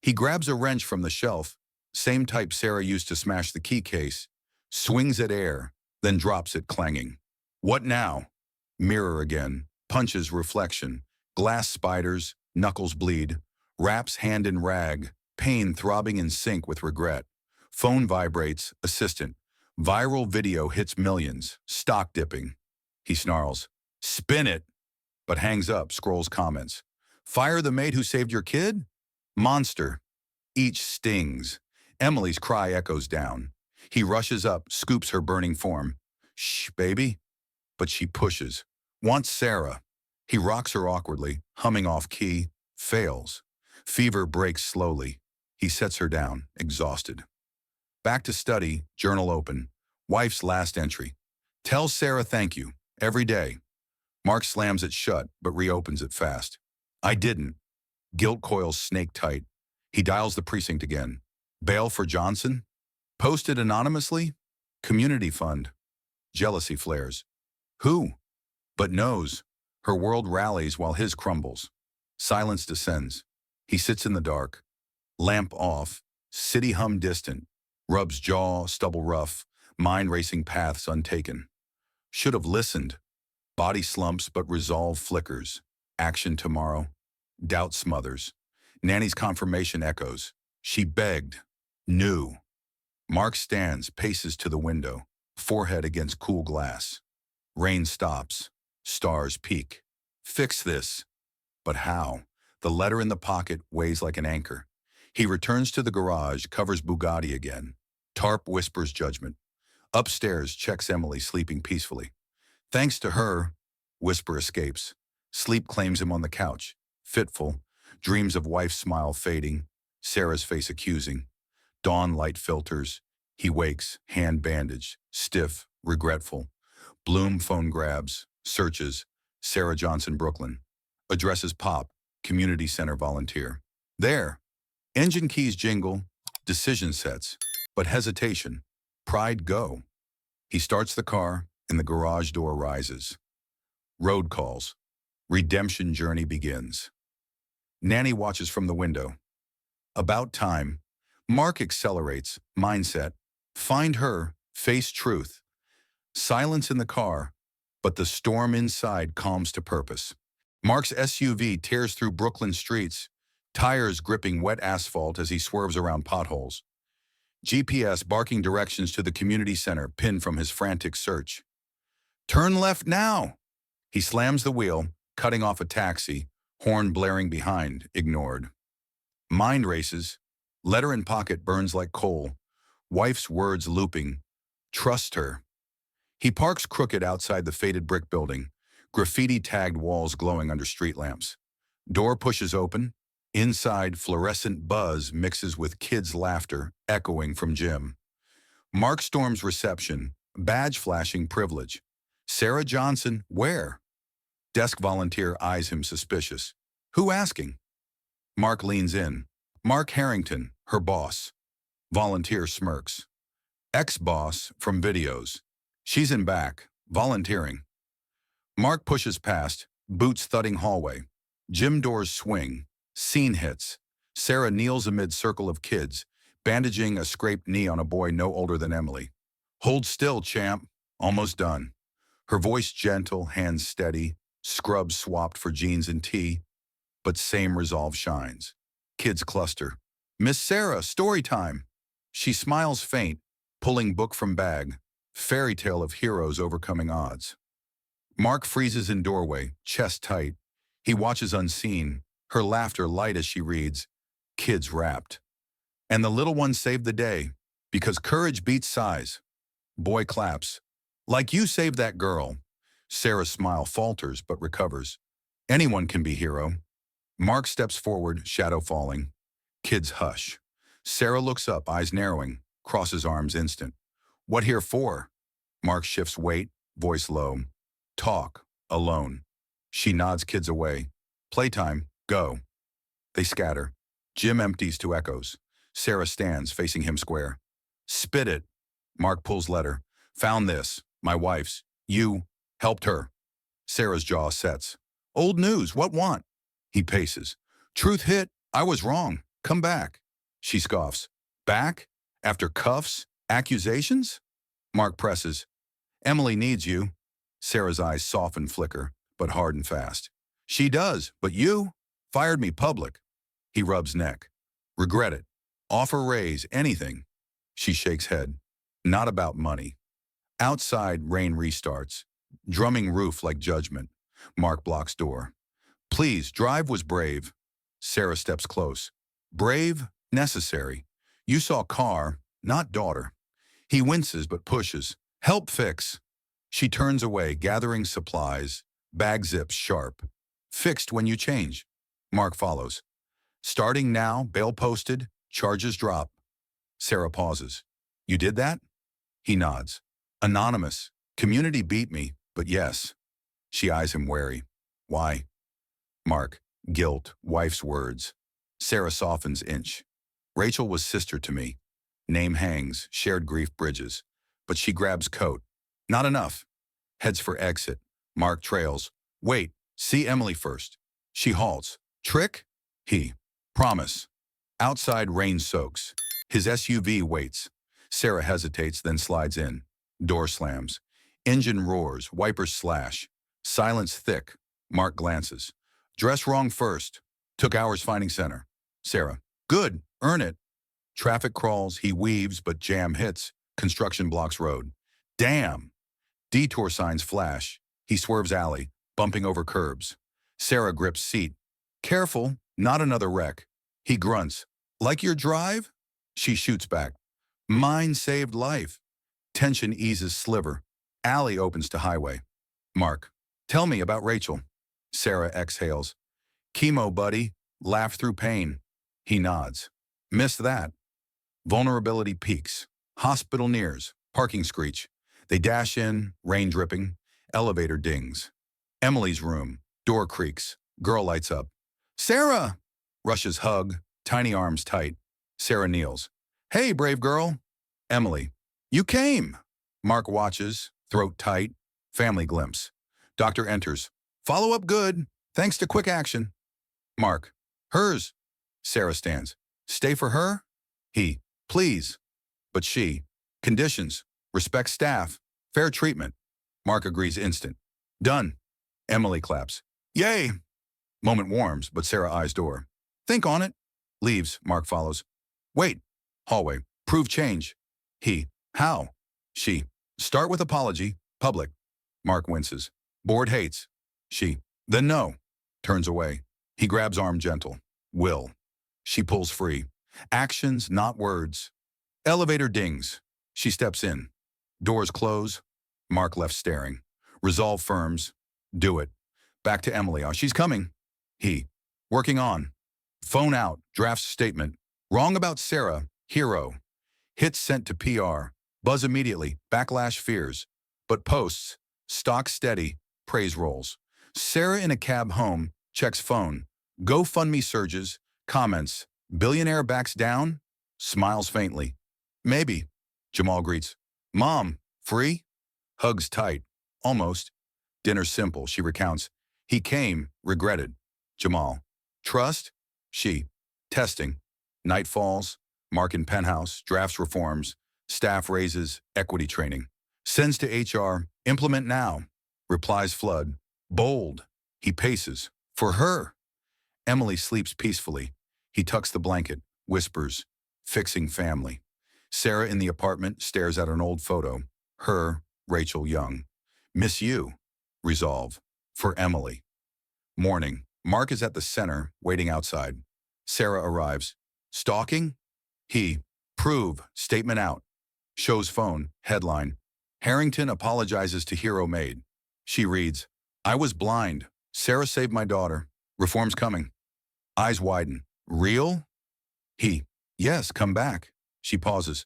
He grabs a wrench from the shelf, same type Sarah used to smash the key case, swings at air, then drops it clanging. What now? Mirror again, punches reflection, glass spiders, knuckles bleed, wraps hand in rag, pain throbbing in sync with regret. Phone vibrates, assistant. Viral video hits millions, stock dipping. He snarls, "Spin it," but hangs up, scrolls comments. "Fire the maid who saved your kid?" Monster. Each stings. Emily's cry echoes down. He rushes up, scoops her burning form. "Shh, baby." But she pushes. Wants Sarah. He rocks her awkwardly, humming off key, fails. Fever breaks slowly. He sets her down, exhausted. Back to study, journal open. Wife's last entry. "Tell Sarah thank you, every day." Mark slams it shut, but reopens it fast. "I didn't." Guilt coils snake tight. He dials the precinct again. "Bail for Johnson?" "Posted anonymously?" "Community fund." Jealousy flares. "Who?" But knows. Her world rallies while his crumbles. Silence descends. He sits in the dark. Lamp off. City hum distant. Rubs jaw, stubble rough. Mind racing paths untaken. Should have listened. Body slumps but resolve flickers. Action tomorrow. Doubt smothers. Nanny's confirmation echoes. She begged. Knew. Mark stands, paces to the window. Forehead against cool glass. Rain stops. Stars peak. Fix this. But how? The letter in the pocket weighs like an anchor. He returns to the garage, covers Bugatti again. Tarp whispers judgment. Upstairs, checks Emily sleeping peacefully. Thanks to her, whisper escapes. Sleep claims him on the couch. Fitful. Dreams of wife's smile fading. Sarah's face accusing. Dawn light filters. He wakes, hand bandaged, stiff, regretful. Bloom phone grabs, searches. Sarah Johnson, Brooklyn. Addresses pop, community center volunteer. There. Engine keys jingle, decision sets, but hesitation. Pride go. He starts the car, and the garage door rises. Road calls. Redemption journey begins. Nanny watches from the window. About time. Mark accelerates, mindset. Find her, face truth. Silence in the car, but the storm inside calms to purpose. Mark's SUV tears through Brooklyn streets, tires gripping wet asphalt as he swerves around potholes. GPS barking directions to the community center pinned from his frantic search. Turn left now! He slams the wheel, cutting off a taxi, horn blaring behind, ignored. Mind races. Letter in pocket burns like coal. Wife's words looping. Trust her. He parks crooked outside the faded brick building, graffiti-tagged walls glowing under street lamps. Door pushes open. Inside, fluorescent buzz mixes with kids' laughter, echoing from gym. Mark storms reception, badge flashing privilege. Sarah Johnson, where? Desk volunteer eyes him suspicious. Who asking? Mark leans in. Mark Harrington, her boss. Volunteer smirks. Ex-boss from videos. She's in back, volunteering. Mark pushes past, boots thudding hallway. Gym doors swing. Scene hits. Sarah kneels amid circle of kids, bandaging a scraped knee on a boy no older than Emily. Hold still, champ. Almost done. Her voice gentle, hands steady, scrubs swapped for jeans and tee, but same resolve shines. Kids cluster. Miss Sarah, story time. She smiles faint, pulling book from bag. Fairy tale of heroes overcoming odds. Mark freezes in doorway, chest tight. He watches unseen, her laughter light as she reads, Kids wrapped. And the little one saved the day, because courage beats size. Boy claps. Like you saved that girl. Sarah's smile falters but recovers. Anyone can be hero. Mark steps forward, shadow falling. Kids hush. Sarah looks up, eyes narrowing, crosses arms instant. What here for? Mark shifts weight, voice low. Talk, alone. She nods kids away. Playtime, go. They scatter. Jim empties to echoes. Sarah stands, facing him square. Spit it. Mark pulls letter. Found this. My wife's. You helped her. Sarah's jaw sets. Old news, what want? He paces. Truth hit. I was wrong. Come back. She scoffs. Back? After cuffs? Accusations? Mark presses. Emily needs you. Sarah's eyes soften, flicker, but harden fast. She does, but you fired me public. He rubs neck. Regret it. Offer raise, anything. She shakes head. Not about money. Outside, rain restarts. Drumming roof like judgment. Mark blocks door. Please, drive was brave. Sarah steps close. Brave, necessary. You saw car, not daughter. He winces but pushes. Help fix. She turns away, gathering supplies. Bag zips sharp. Fixed when you change. Mark follows. Starting now, bail posted, charges drop. Sarah pauses. You did that? He nods. Anonymous. Community beat me, but yes. She eyes him wary. Why? Mark. Guilt. Wife's words. Sarah softens inch. Rachel was sister to me. Name hangs. Shared grief bridges. But she grabs coat. Not enough. Heads for exit. Mark trails. Wait, see Emily first. She halts. Trick? He. Promise. Outside rain soaks. His SUV waits. Sarah hesitates, then slides in. Door slams. Engine roars, wipers slash. Silence thick. Mark glances. Dress wrong first. Took hours finding center. Sarah. Good. Earn it. Traffic crawls, he weaves, but jam hits. Construction blocks road. Damn. Detour signs flash. He swerves alley, bumping over curbs. Sarah grips seat. Careful, not another wreck. He grunts. Like your drive? She shoots back. Mine saved life. Tension eases sliver. Alley opens to highway. Mark. Tell me about Rachel. Sarah exhales. Chemo, buddy. Laugh through pain. He nods. Missed that. Vulnerability peaks. Hospital nears. Parking screech. They dash in, rain dripping. Elevator dings. Emily's room. Door creaks. Girl lights up. Sarah! Rushes hug. Tiny arms tight. Sarah kneels. Hey, brave girl. Emily. You came. Mark watches. Throat tight. Family glimpse. Doctor enters. Follow up good. Thanks to quick action. Mark. Hers. Sarah stands. Stay for her? He. Please. But she. Conditions. Respect staff. Fair treatment. Mark agrees instant. Done. Emily claps. Yay! Moment warms, but Sarah eyes door. Think on it. Leaves. Mark follows. Wait. Hallway. Prove change. He. How? She. Start with apology. Public. Mark winces. Board hates. She. Then no. Turns away. He grabs arm gentle. Will. She pulls free. Actions, not words. Elevator dings. She steps in. Doors close. Mark left staring. Resolve firms. Do it. Back to Emily. She's coming. He. Working on. Phone out. Drafts statement. Wrong about Sarah. Hero. Hits sent to PR. Buzz immediately. Backlash fears. But posts. Stock steady. Praise rolls. Sarah in a cab home. Checks phone. GoFundMe surges. Comments. Billionaire backs down? Smiles faintly. Maybe. Jamal greets. Mom. Free? Hugs tight. Almost. Dinner simple. She recounts. He came. Regretted. Jamal. Trust? She. Testing. Night falls. Mark in penthouse. Drafts reforms. Staff raises. Equity training. Sends to HR. Implement now. Replies flood. Bold. He paces. For her. Emily sleeps peacefully. He tucks the blanket. Whispers. Fixing family. Sarah in the apartment stares at an old photo. Her, Rachel Young. Miss you. Resolve. For Emily. Morning. Mark is at the center, waiting outside. Sarah arrives. Stalking? He. Prove. Statement out. Shows phone. Headline. Harrington apologizes to hero Maid. She reads. I was blind. Sarah saved my daughter. Reform's coming. Eyes widen. Real? He. Yes, come back. She pauses.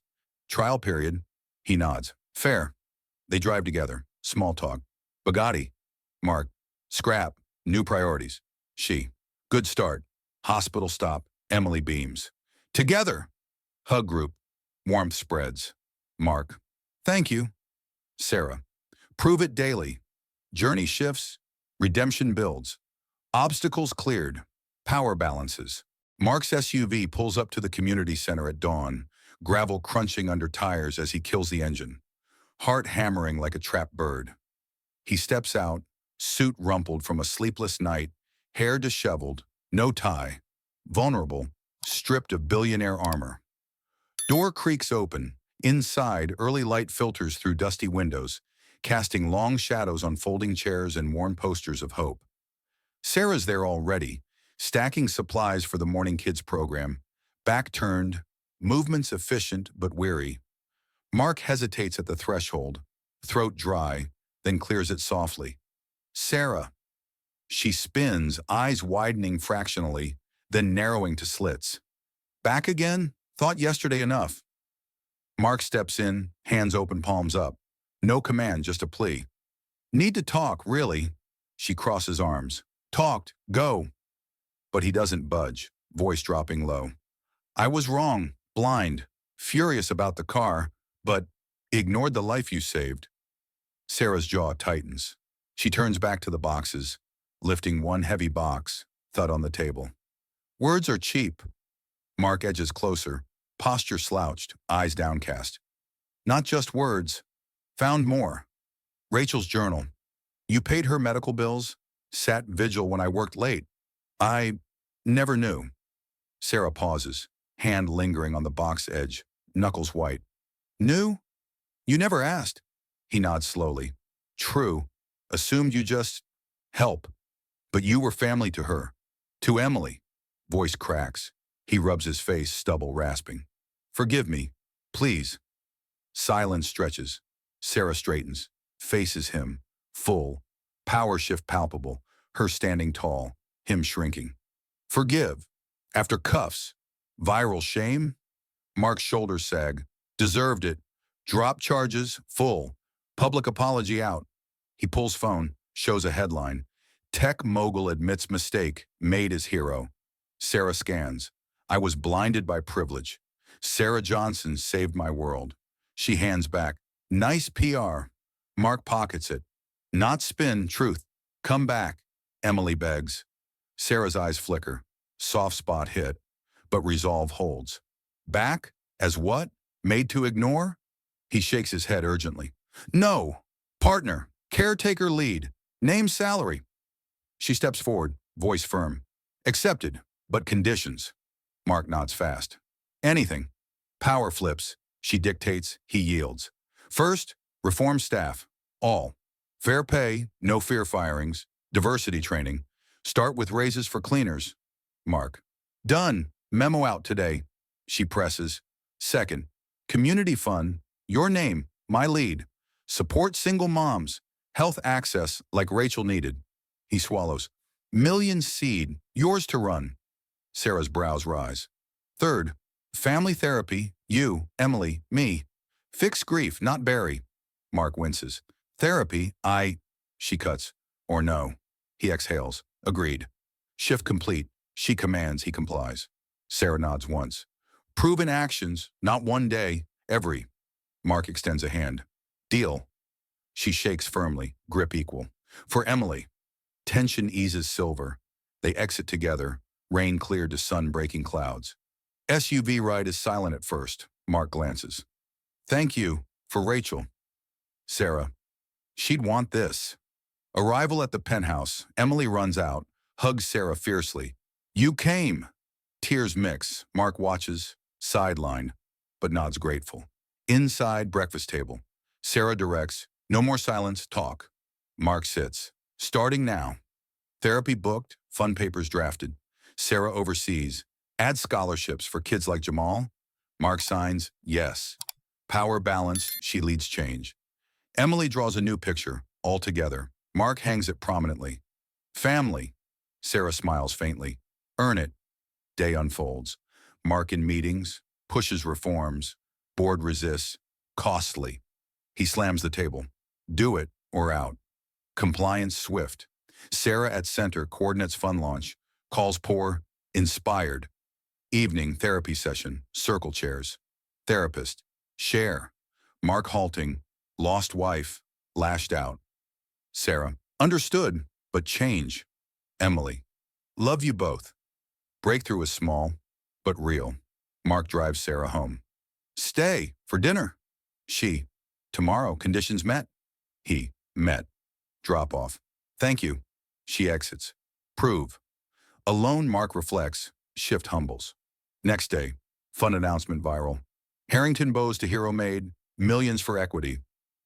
Trial period. He nods. Fair. They drive together. Small talk. Bugatti. Mark. Scrap. New priorities. She. Good start. Hospital stop. Emily beams. Together. Hug group. Warmth spreads. Mark. Thank you. Sarah. Prove it daily. Journey shifts. Redemption builds. Obstacles cleared. Power balances. Mark's SUV pulls up to the community center at dawn, gravel crunching under tires as he kills the engine. Heart hammering like a trapped bird. He steps out, suit rumpled from a sleepless night, hair disheveled, no tie, vulnerable, stripped of billionaire armor. Door creaks open. Inside, early light filters through dusty windows, casting long shadows on folding chairs and worn posters of hope. Sarah's there already, stacking supplies for the morning kids program, back turned, movements efficient but weary. Mark hesitates at the threshold, throat dry, then clears it softly. Sarah. She spins, eyes widening fractionally, then narrowing to slits. Back again? Thought yesterday enough. Mark steps in, hands open, palms up. No command, just a plea. Need to talk, really. She crosses arms. Talked, go. But he doesn't budge, voice dropping low. I was wrong, blind, furious about the car, but ignored the life you saved. Sarah's jaw tightens. She turns back to the boxes, lifting one heavy box, thud on the table. Words are cheap. Mark edges closer, posture slouched, eyes downcast. Not just words. Found more. Rachel's journal. You paid her medical bills, sat vigil when I worked late. I never knew. Sarah pauses, hand lingering on the box edge, knuckles white. Knew? You never asked. He nods slowly. True. Assumed you just help. But you were family to her. To Emily. Voice cracks. He rubs his face, stubble rasping. Forgive me. Please. Silence stretches. Sarah straightens. Faces him. Full. Power shift palpable. Her standing tall. Him shrinking. Forgive. After cuffs. Viral shame? Mark's shoulders sag. Deserved it. Drop charges. Full. Public apology out. He pulls phone. Shows a headline. Tech mogul admits mistake. Maid his hero. Sarah scans. I was blinded by privilege. Sarah Johnson saved my world. She hands back. Nice PR. Mark pockets it. Not spin, truth. Come back. Emily begs. Sarah's eyes flicker. Soft spot hit. But resolve holds. Back? As what? Made to ignore? He shakes his head urgently. No. Partner. Caretaker lead. Name salary. She steps forward, voice firm. Accepted, but conditions. Mark nods fast. Anything. Power flips. She dictates, he yields. First, reform staff. All. Fair pay, no fear firings, diversity training. Start with raises for cleaners. Mark. Done. Memo out today. She presses. Second, community fund. Your name, my lead. Support single moms. Health access like Rachel needed. He swallows. Million seed. Yours to run. Sarah's brows rise. Third, family therapy. You, Emily, me. Fix grief, not bury. Mark winces. Therapy, she cuts. Or no. He exhales. Agreed. Shift complete. She commands, he complies. Sarah nods once. Proven actions, not one day, every. Mark extends a hand. Deal. She shakes firmly, grip equal. For Emily. Tension eases silver. They exit together, rain cleared to sun-breaking clouds. SUV ride is silent at first. Mark glances. Thank you, for Rachel. Sarah. She'd want this. Arrival at the penthouse. Emily runs out, hugs Sarah fiercely. You came. Tears mix. Mark watches, sideline, but nods grateful. Inside breakfast table. Sarah directs. No more silence, talk. Mark sits. Starting now. Therapy booked, fund papers drafted. Sarah oversees. Add scholarships for kids like Jamal. Mark signs, yes. Power balanced, she leads change. Emily draws a new picture, all together. Mark hangs it prominently. Family. Sarah smiles faintly. Earn it. Day unfolds. Mark in meetings, pushes reforms. Board resists. Costly. He slams the table. Do it or out. Compliance swift. Sarah at center coordinates fund launch. Calls poor. Inspired. Evening therapy session. Circle chairs. Therapist. Share. Mark halting. Lost wife. Lashed out. Sarah. Understood, but change. Emily. Love you both. Breakthrough is small, but real. Mark drives Sarah home. Stay for dinner. She. Tomorrow, conditions met. He. Met. Drop off. Thank you. She exits. Prove. Alone, Mark reflects. Shift humbles. Next day. Fun announcement viral. Harrington bows to hero Maid. Millions for equity.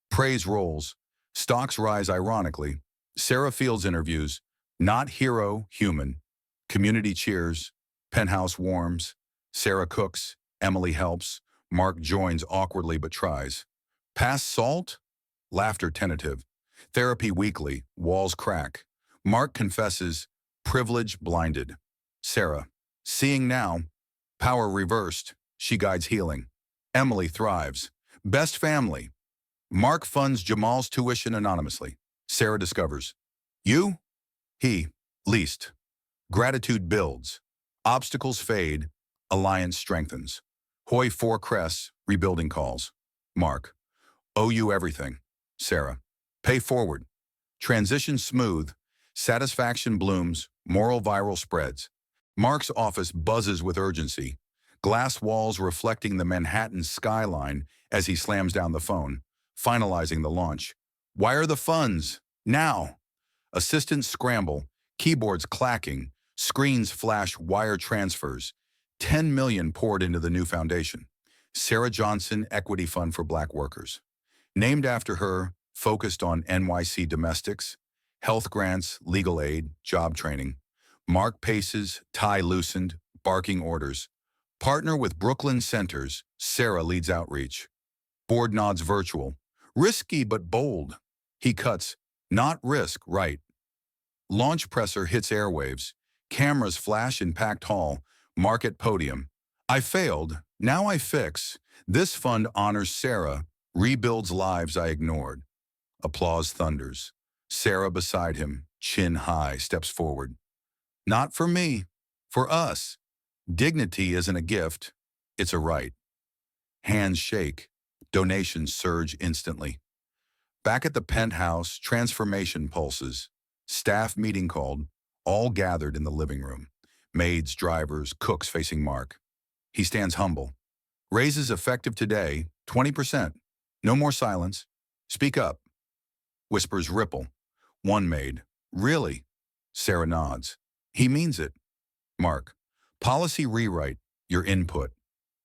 Praise rolls. Stocks rise ironically. Sarah Fields interviews. Not hero, human. Community cheers. Penthouse warms. Sarah cooks. Emily helps. Mark joins awkwardly but tries. Pass salt? Laughter tentative. Therapy weekly. Walls crack. Mark confesses. Privilege blinded. Sarah. Seeing now. Power reversed. She guides healing. Emily thrives. Best family. Mark funds Jamal's tuition anonymously. Sarah discovers. You? He. Least. Gratitude builds. Obstacles fade. Alliance strengthens. Hoy four crests. Rebuilding calls. Mark. Owe you everything. Sarah. Pay forward. Transition smooth. Satisfaction blooms. Moral viral spreads. Mark's office buzzes with urgency. Glass walls reflecting the Manhattan skyline as he slams down the phone, finalizing the launch. Wire the funds. Now. Assistants scramble. Keyboards clacking. Screens flash wire transfers. 10 million poured into the new foundation. Sarah Johnson Equity Fund for Black Workers. Named after her, focused on NYC domestics, health grants, legal aid, job training. Mark paces, tie loosened, barking orders. Partner with Brooklyn Centers, Sarah leads outreach. Board nods virtual. Risky but bold. He cuts, not risk, right. Launch presser hits airwaves. Cameras flash in packed hall. Market podium. I failed. Now I fix. This fund honors Sarah, rebuilds lives I ignored. Applause thunders. Sarah beside him, chin high, steps forward. Not for me. For us. Dignity isn't a gift. It's a right. Hands shake. Donations surge instantly. Back at the penthouse, transformation pulses. Staff meeting called, all gathered in the living room. Maids, drivers, cooks facing Mark. He stands humble. Raises effective today, 20%. No more silence. Speak up. Whispers ripple. One maid. Really? Sarah nods. He means it. Mark. Policy rewrite. Your input.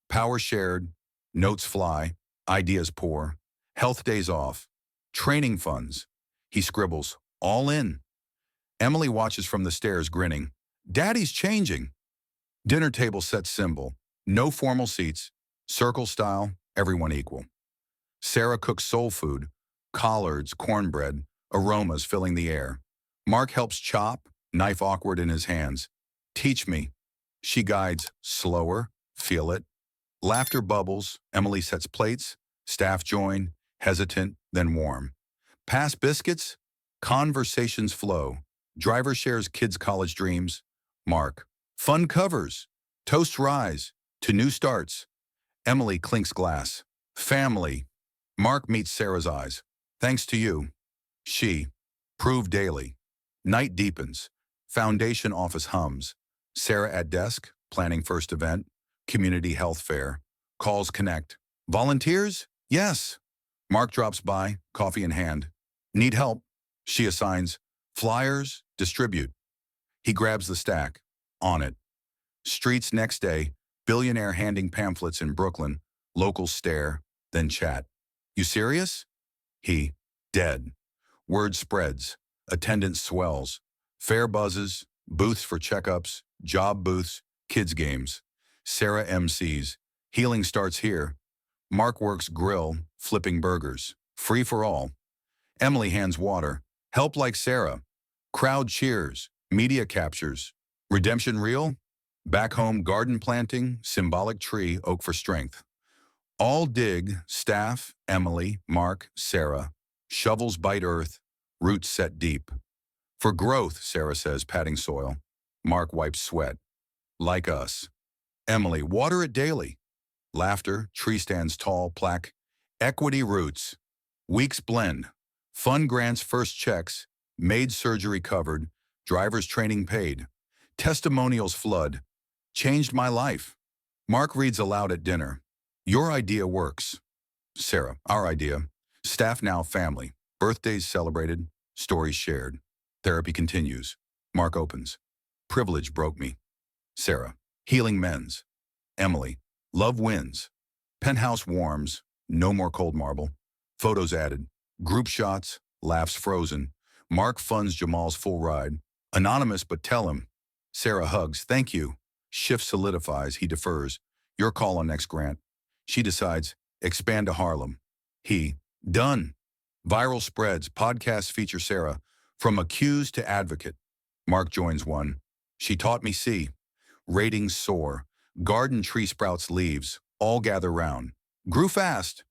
Power shared. Notes fly. Ideas pour. Health days off. Training funds. He scribbles. All in. Emily watches from the stairs, grinning. Daddy's changing. Dinner table set symbol. No formal seats. Circle style. Everyone equal. Sarah cooks soul food. Collards, cornbread, aromas filling the air. Mark helps chop, knife awkward in his hands. Teach me. She guides. Slower. Feel it. Laughter bubbles. Emily sets plates. Staff join. Hesitant, then warm. Pass biscuits. Conversations flow. Driver shares kids' college dreams. Mark. Fun covers. Toast rise. To new starts. Emily clinks glass. Family. Mark meets Sarah's eyes. Thanks to you. She. Prove daily. Night deepens. Foundation office hums. Sarah at desk, planning first event. Community health fair. Calls connect. Volunteers? Yes. Mark drops by, coffee in hand. Need help? She assigns. Flyers, distribute. He grabs the stack. On it. Streets next day. Billionaire handing pamphlets in Brooklyn. Locals stare, then chat. You serious? He. Dead. Word spreads. Attendance swells. Fair buzzes. Booths for checkups. Job booths. Kids games. Sarah MCs. Healing starts here. Mark works grill, flipping burgers. Free for all. Emily hands water. Help like Sarah. Crowd cheers. Media captures. Redemption real? Back home garden planting, symbolic tree, oak for strength. All dig, staff, Emily, Mark, Sarah. Shovels bite earth, roots set deep. For growth, Sarah says, patting soil. Mark wipes sweat. Like us. Emily, water it daily. Laughter, tree stands tall, plaque. Equity roots. Weeks blend. Fund grants first checks. Maid surgery covered. Driver's training paid. Testimonials flood. Changed my life. Mark reads aloud at dinner. Your idea works. Sarah, our idea. Staff now family. Birthdays celebrated. Stories shared. Therapy continues. Mark opens. Privilege broke me. Sarah, healing mends. Emily, love wins. Penthouse warms. No more cold marble. Photos added. Group shots. Laughs frozen. Mark funds Jamal's full ride. Anonymous, but tell him. Sarah hugs. Thank you. Shift solidifies. He defers. Your call on next grant. She decides. Expand to Harlem. He. Done. Viral spreads. Podcasts feature Sarah. From accused to advocate. Mark joins one. She taught me see. Ratings soar. Garden tree sprouts leaves. All gather round. Grew fast.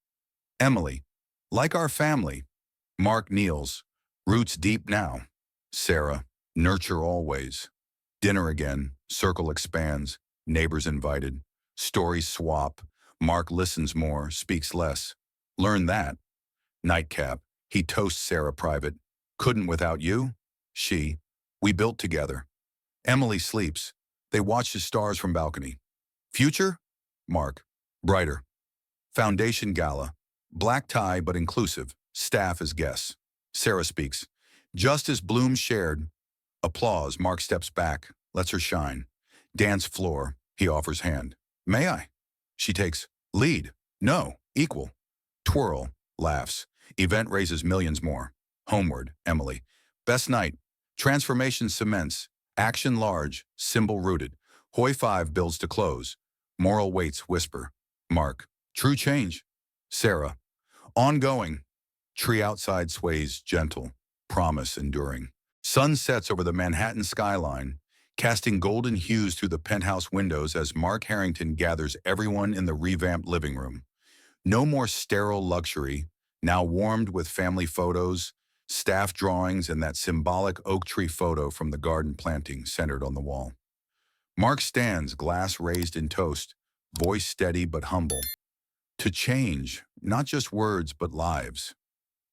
Emily. Like our family. Mark kneels. Roots deep now. Sarah. Nurture always. Dinner again. Circle expands. Neighbors invited. Stories swap. Mark listens more, speaks less. Learn that. Nightcap. He toasts Sarah private. Couldn't without you. She. We built together. Emily sleeps. They watch the stars from balcony. Future? Mark. Brighter. Foundation gala. Black tie but inclusive. Staff as guests. Sarah speaks. Just as Bloom shared. Applause. Mark steps back. Lets her shine. Dance floor. He offers hand. May I? She takes. Lead. No. Equal. Twirl. Laughs. Event raises millions more. Homeward. Emily. Best night. Transformation cements. Action large. Symbol rooted. Hoi 5 builds to close. Moral weights whisper. Mark. True change. Sarah. Ongoing. Tree outside sways gentle. Promise enduring. Sun sets over the Manhattan skyline, casting golden hues through the penthouse windows as Mark Harrington gathers everyone in the revamped living room. No more sterile luxury, now warmed with family photos, staff drawings, and that symbolic oak tree photo from the garden planting centered on the wall. Mark stands, glass raised in toast, voice steady but humble. To change, not just words but lives.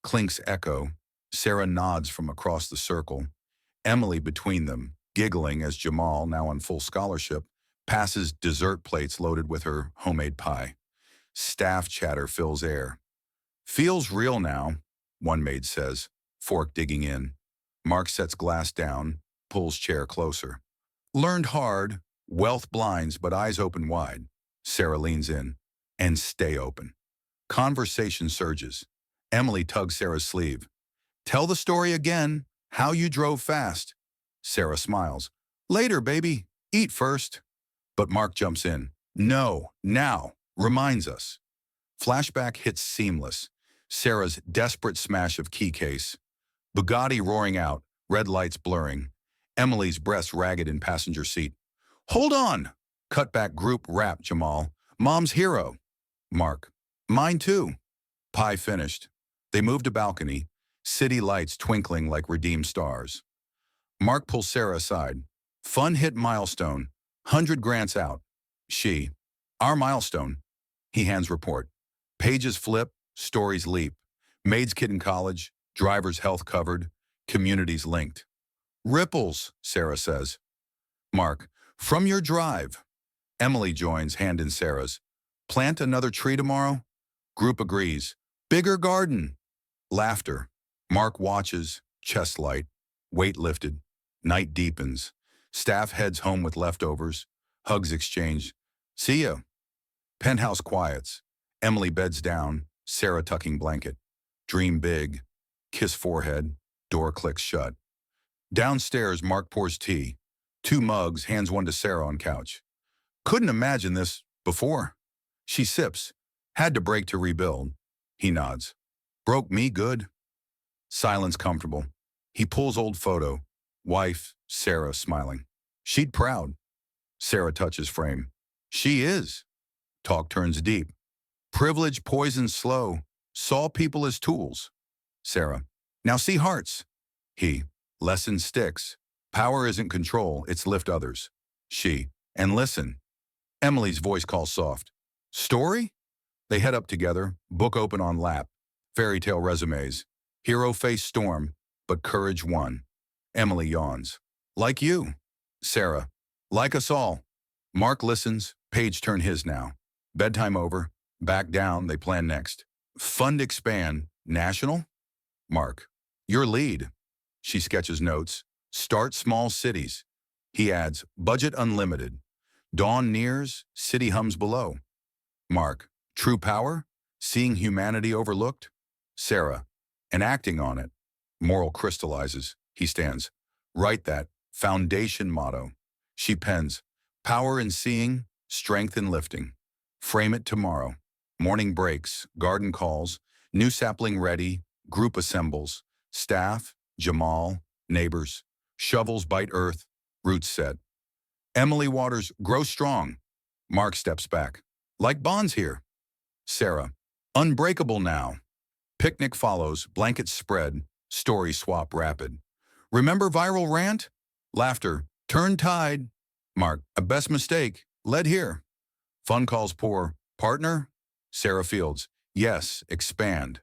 Clinks echo. Sarah nods from across the circle. Emily between them, giggling as Jamal, now on full scholarship, passes dessert plates loaded with her homemade pie. Staff chatter fills air. Feels real now, one maid says, fork digging in. Mark sets glass down, pulls chair closer. Learned hard, wealth blinds but eyes open wide. Sarah leans in. And stay open. Conversation surges. Emily tugs Sarah's sleeve. Tell the story again, how you drove fast. Sarah smiles. Later, baby. Eat first. But Mark jumps in. No, now. Reminds us. Flashback hits seamless. Sarah's desperate smash of key case. Bugatti roaring out, red lights blurring. Emily's breasts ragged in passenger seat. Hold on! Cutback group rap Jamal. Mom's hero. Mark. Mine too. Pie finished. They move to balcony, city lights twinkling like redeemed stars. Mark pulls Sarah aside. Fun hit milestone. 100 grants out. She. Our milestone. He hands report. Pages flip, stories leap. Maid's kid in college, driver's health covered, communities linked. Ripples, Sarah says. Mark. From your drive. Emily joins, hand in Sarah's. Plant another tree tomorrow? Group agrees. Bigger garden. Laughter. Mark watches, chest light. Weight lifted. Night deepens. Staff heads home with leftovers. Hugs exchanged. See ya. Penthouse quiets. Emily beds down, Sarah tucking blanket. Dream big. Kiss forehead. Door clicks shut. Downstairs, Mark pours tea. 2 mugs, hands one to Sarah on couch. Couldn't imagine this before. She sips. Had to break to rebuild. He nods. Broke me good. Silence comfortable. He pulls old photo. Wife, Sarah, smiling. She'd proud. Sarah touches frame. She is. Talk turns deep. Privilege poisons slow. Saw people as tools. Sarah. Now see hearts. He. Lesson sticks. Power isn't control, it's lift others. She. And listen. Emily's voice calls soft. Story? They head up together, book open on lap. Fairy tale resumes. Hero faced storm, but courage won. Emily yawns. Like you. Sarah. Like us all. Mark listens, page turn his now. Bedtime over. Back down, they plan next. Fund expand. National? Mark. Your lead. She sketches notes. Start small cities. He adds, budget unlimited. Dawn nears, city hums below. Mark. True power? Seeing humanity overlooked? Sarah. And acting on it. Moral crystallizes. He stands. Write that. Foundation motto. She pens. Power in seeing, strength in lifting. Frame it tomorrow. Morning breaks, garden calls, new sapling ready, group assembles. Staff, Jamal, neighbors. Shovels bite earth, roots set. Emily waters, grow strong. Mark steps back. Like bonds here. Sarah. Unbreakable now. Picnic follows, blankets spread, story swap rapid. Remember viral rant? Laughter. Turn tide. Mark. A best mistake. Led here. Fun calls pour. Partner? Sarah Fields. Yes, expand.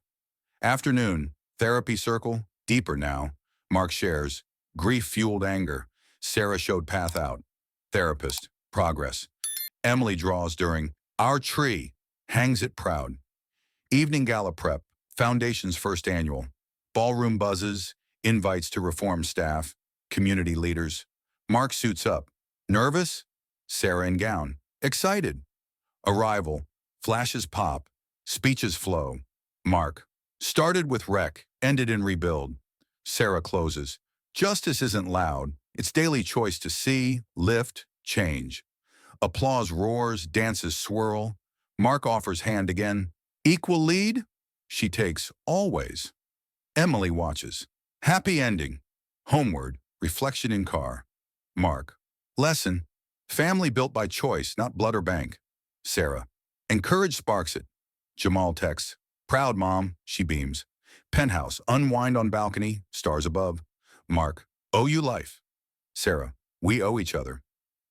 Afternoon. Therapy circle. Deeper now, Mark shares, grief-fueled anger. Sarah showed path out. Therapist, progress. Emily draws during Our Tree, hangs it proud. Evening gala prep, Foundation's first annual. Ballroom buzzes, invites to reform staff, community leaders. Mark suits up. Nervous? Sarah in gown. Excited. Arrival, flashes pop, speeches flow. Mark. Started with wreck, ended in rebuild. Sarah closes. Justice isn't loud. It's daily choice to see, lift, change. Applause roars, dances swirl. Mark offers hand again. Equal lead? She takes, always. Emily watches. Happy ending. Homeward, reflection in car. Mark. Lesson. Family built by choice, not blood or bank. Sarah. Encourage sparks it. Jamal texts. Proud mom, she beams. Penthouse, unwind on balcony, stars above. Mark. Owe you life. Sarah. We owe each other.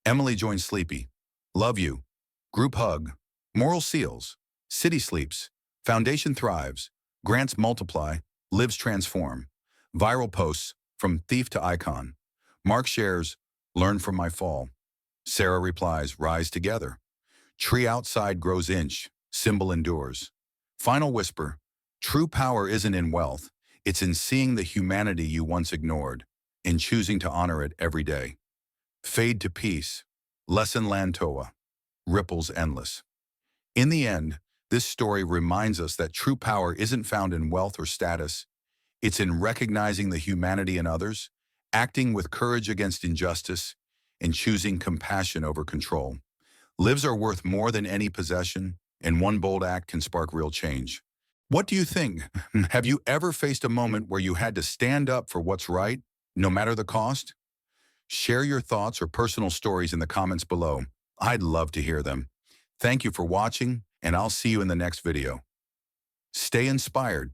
Emily joins sleepy. Love you. Group hug. Moral seals. City sleeps. Foundation thrives. Grants multiply. Lives transform. Viral posts. From thief to icon. Mark shares. Learn from my fall. Sarah replies. Rise together. Tree outside grows inch. Symbol endures. Final whisper. True power isn't in wealth. It's in seeing the humanity you once ignored. In choosing to honor it every day. Fade to peace. Lesson Lantoa. Ripples endless. In the end, this story reminds us that true power isn't found in wealth or status. It's in recognizing the humanity in others, acting with courage against injustice, and choosing compassion over control. Lives are worth more than any possession, and one bold act can spark real change. What do you think? Have you ever faced a moment where you had to stand up for what's right, no matter the cost? Share your thoughts or personal stories in the comments below. I'd love to hear them. Thank you for watching, and I'll see you in the next video. Stay inspired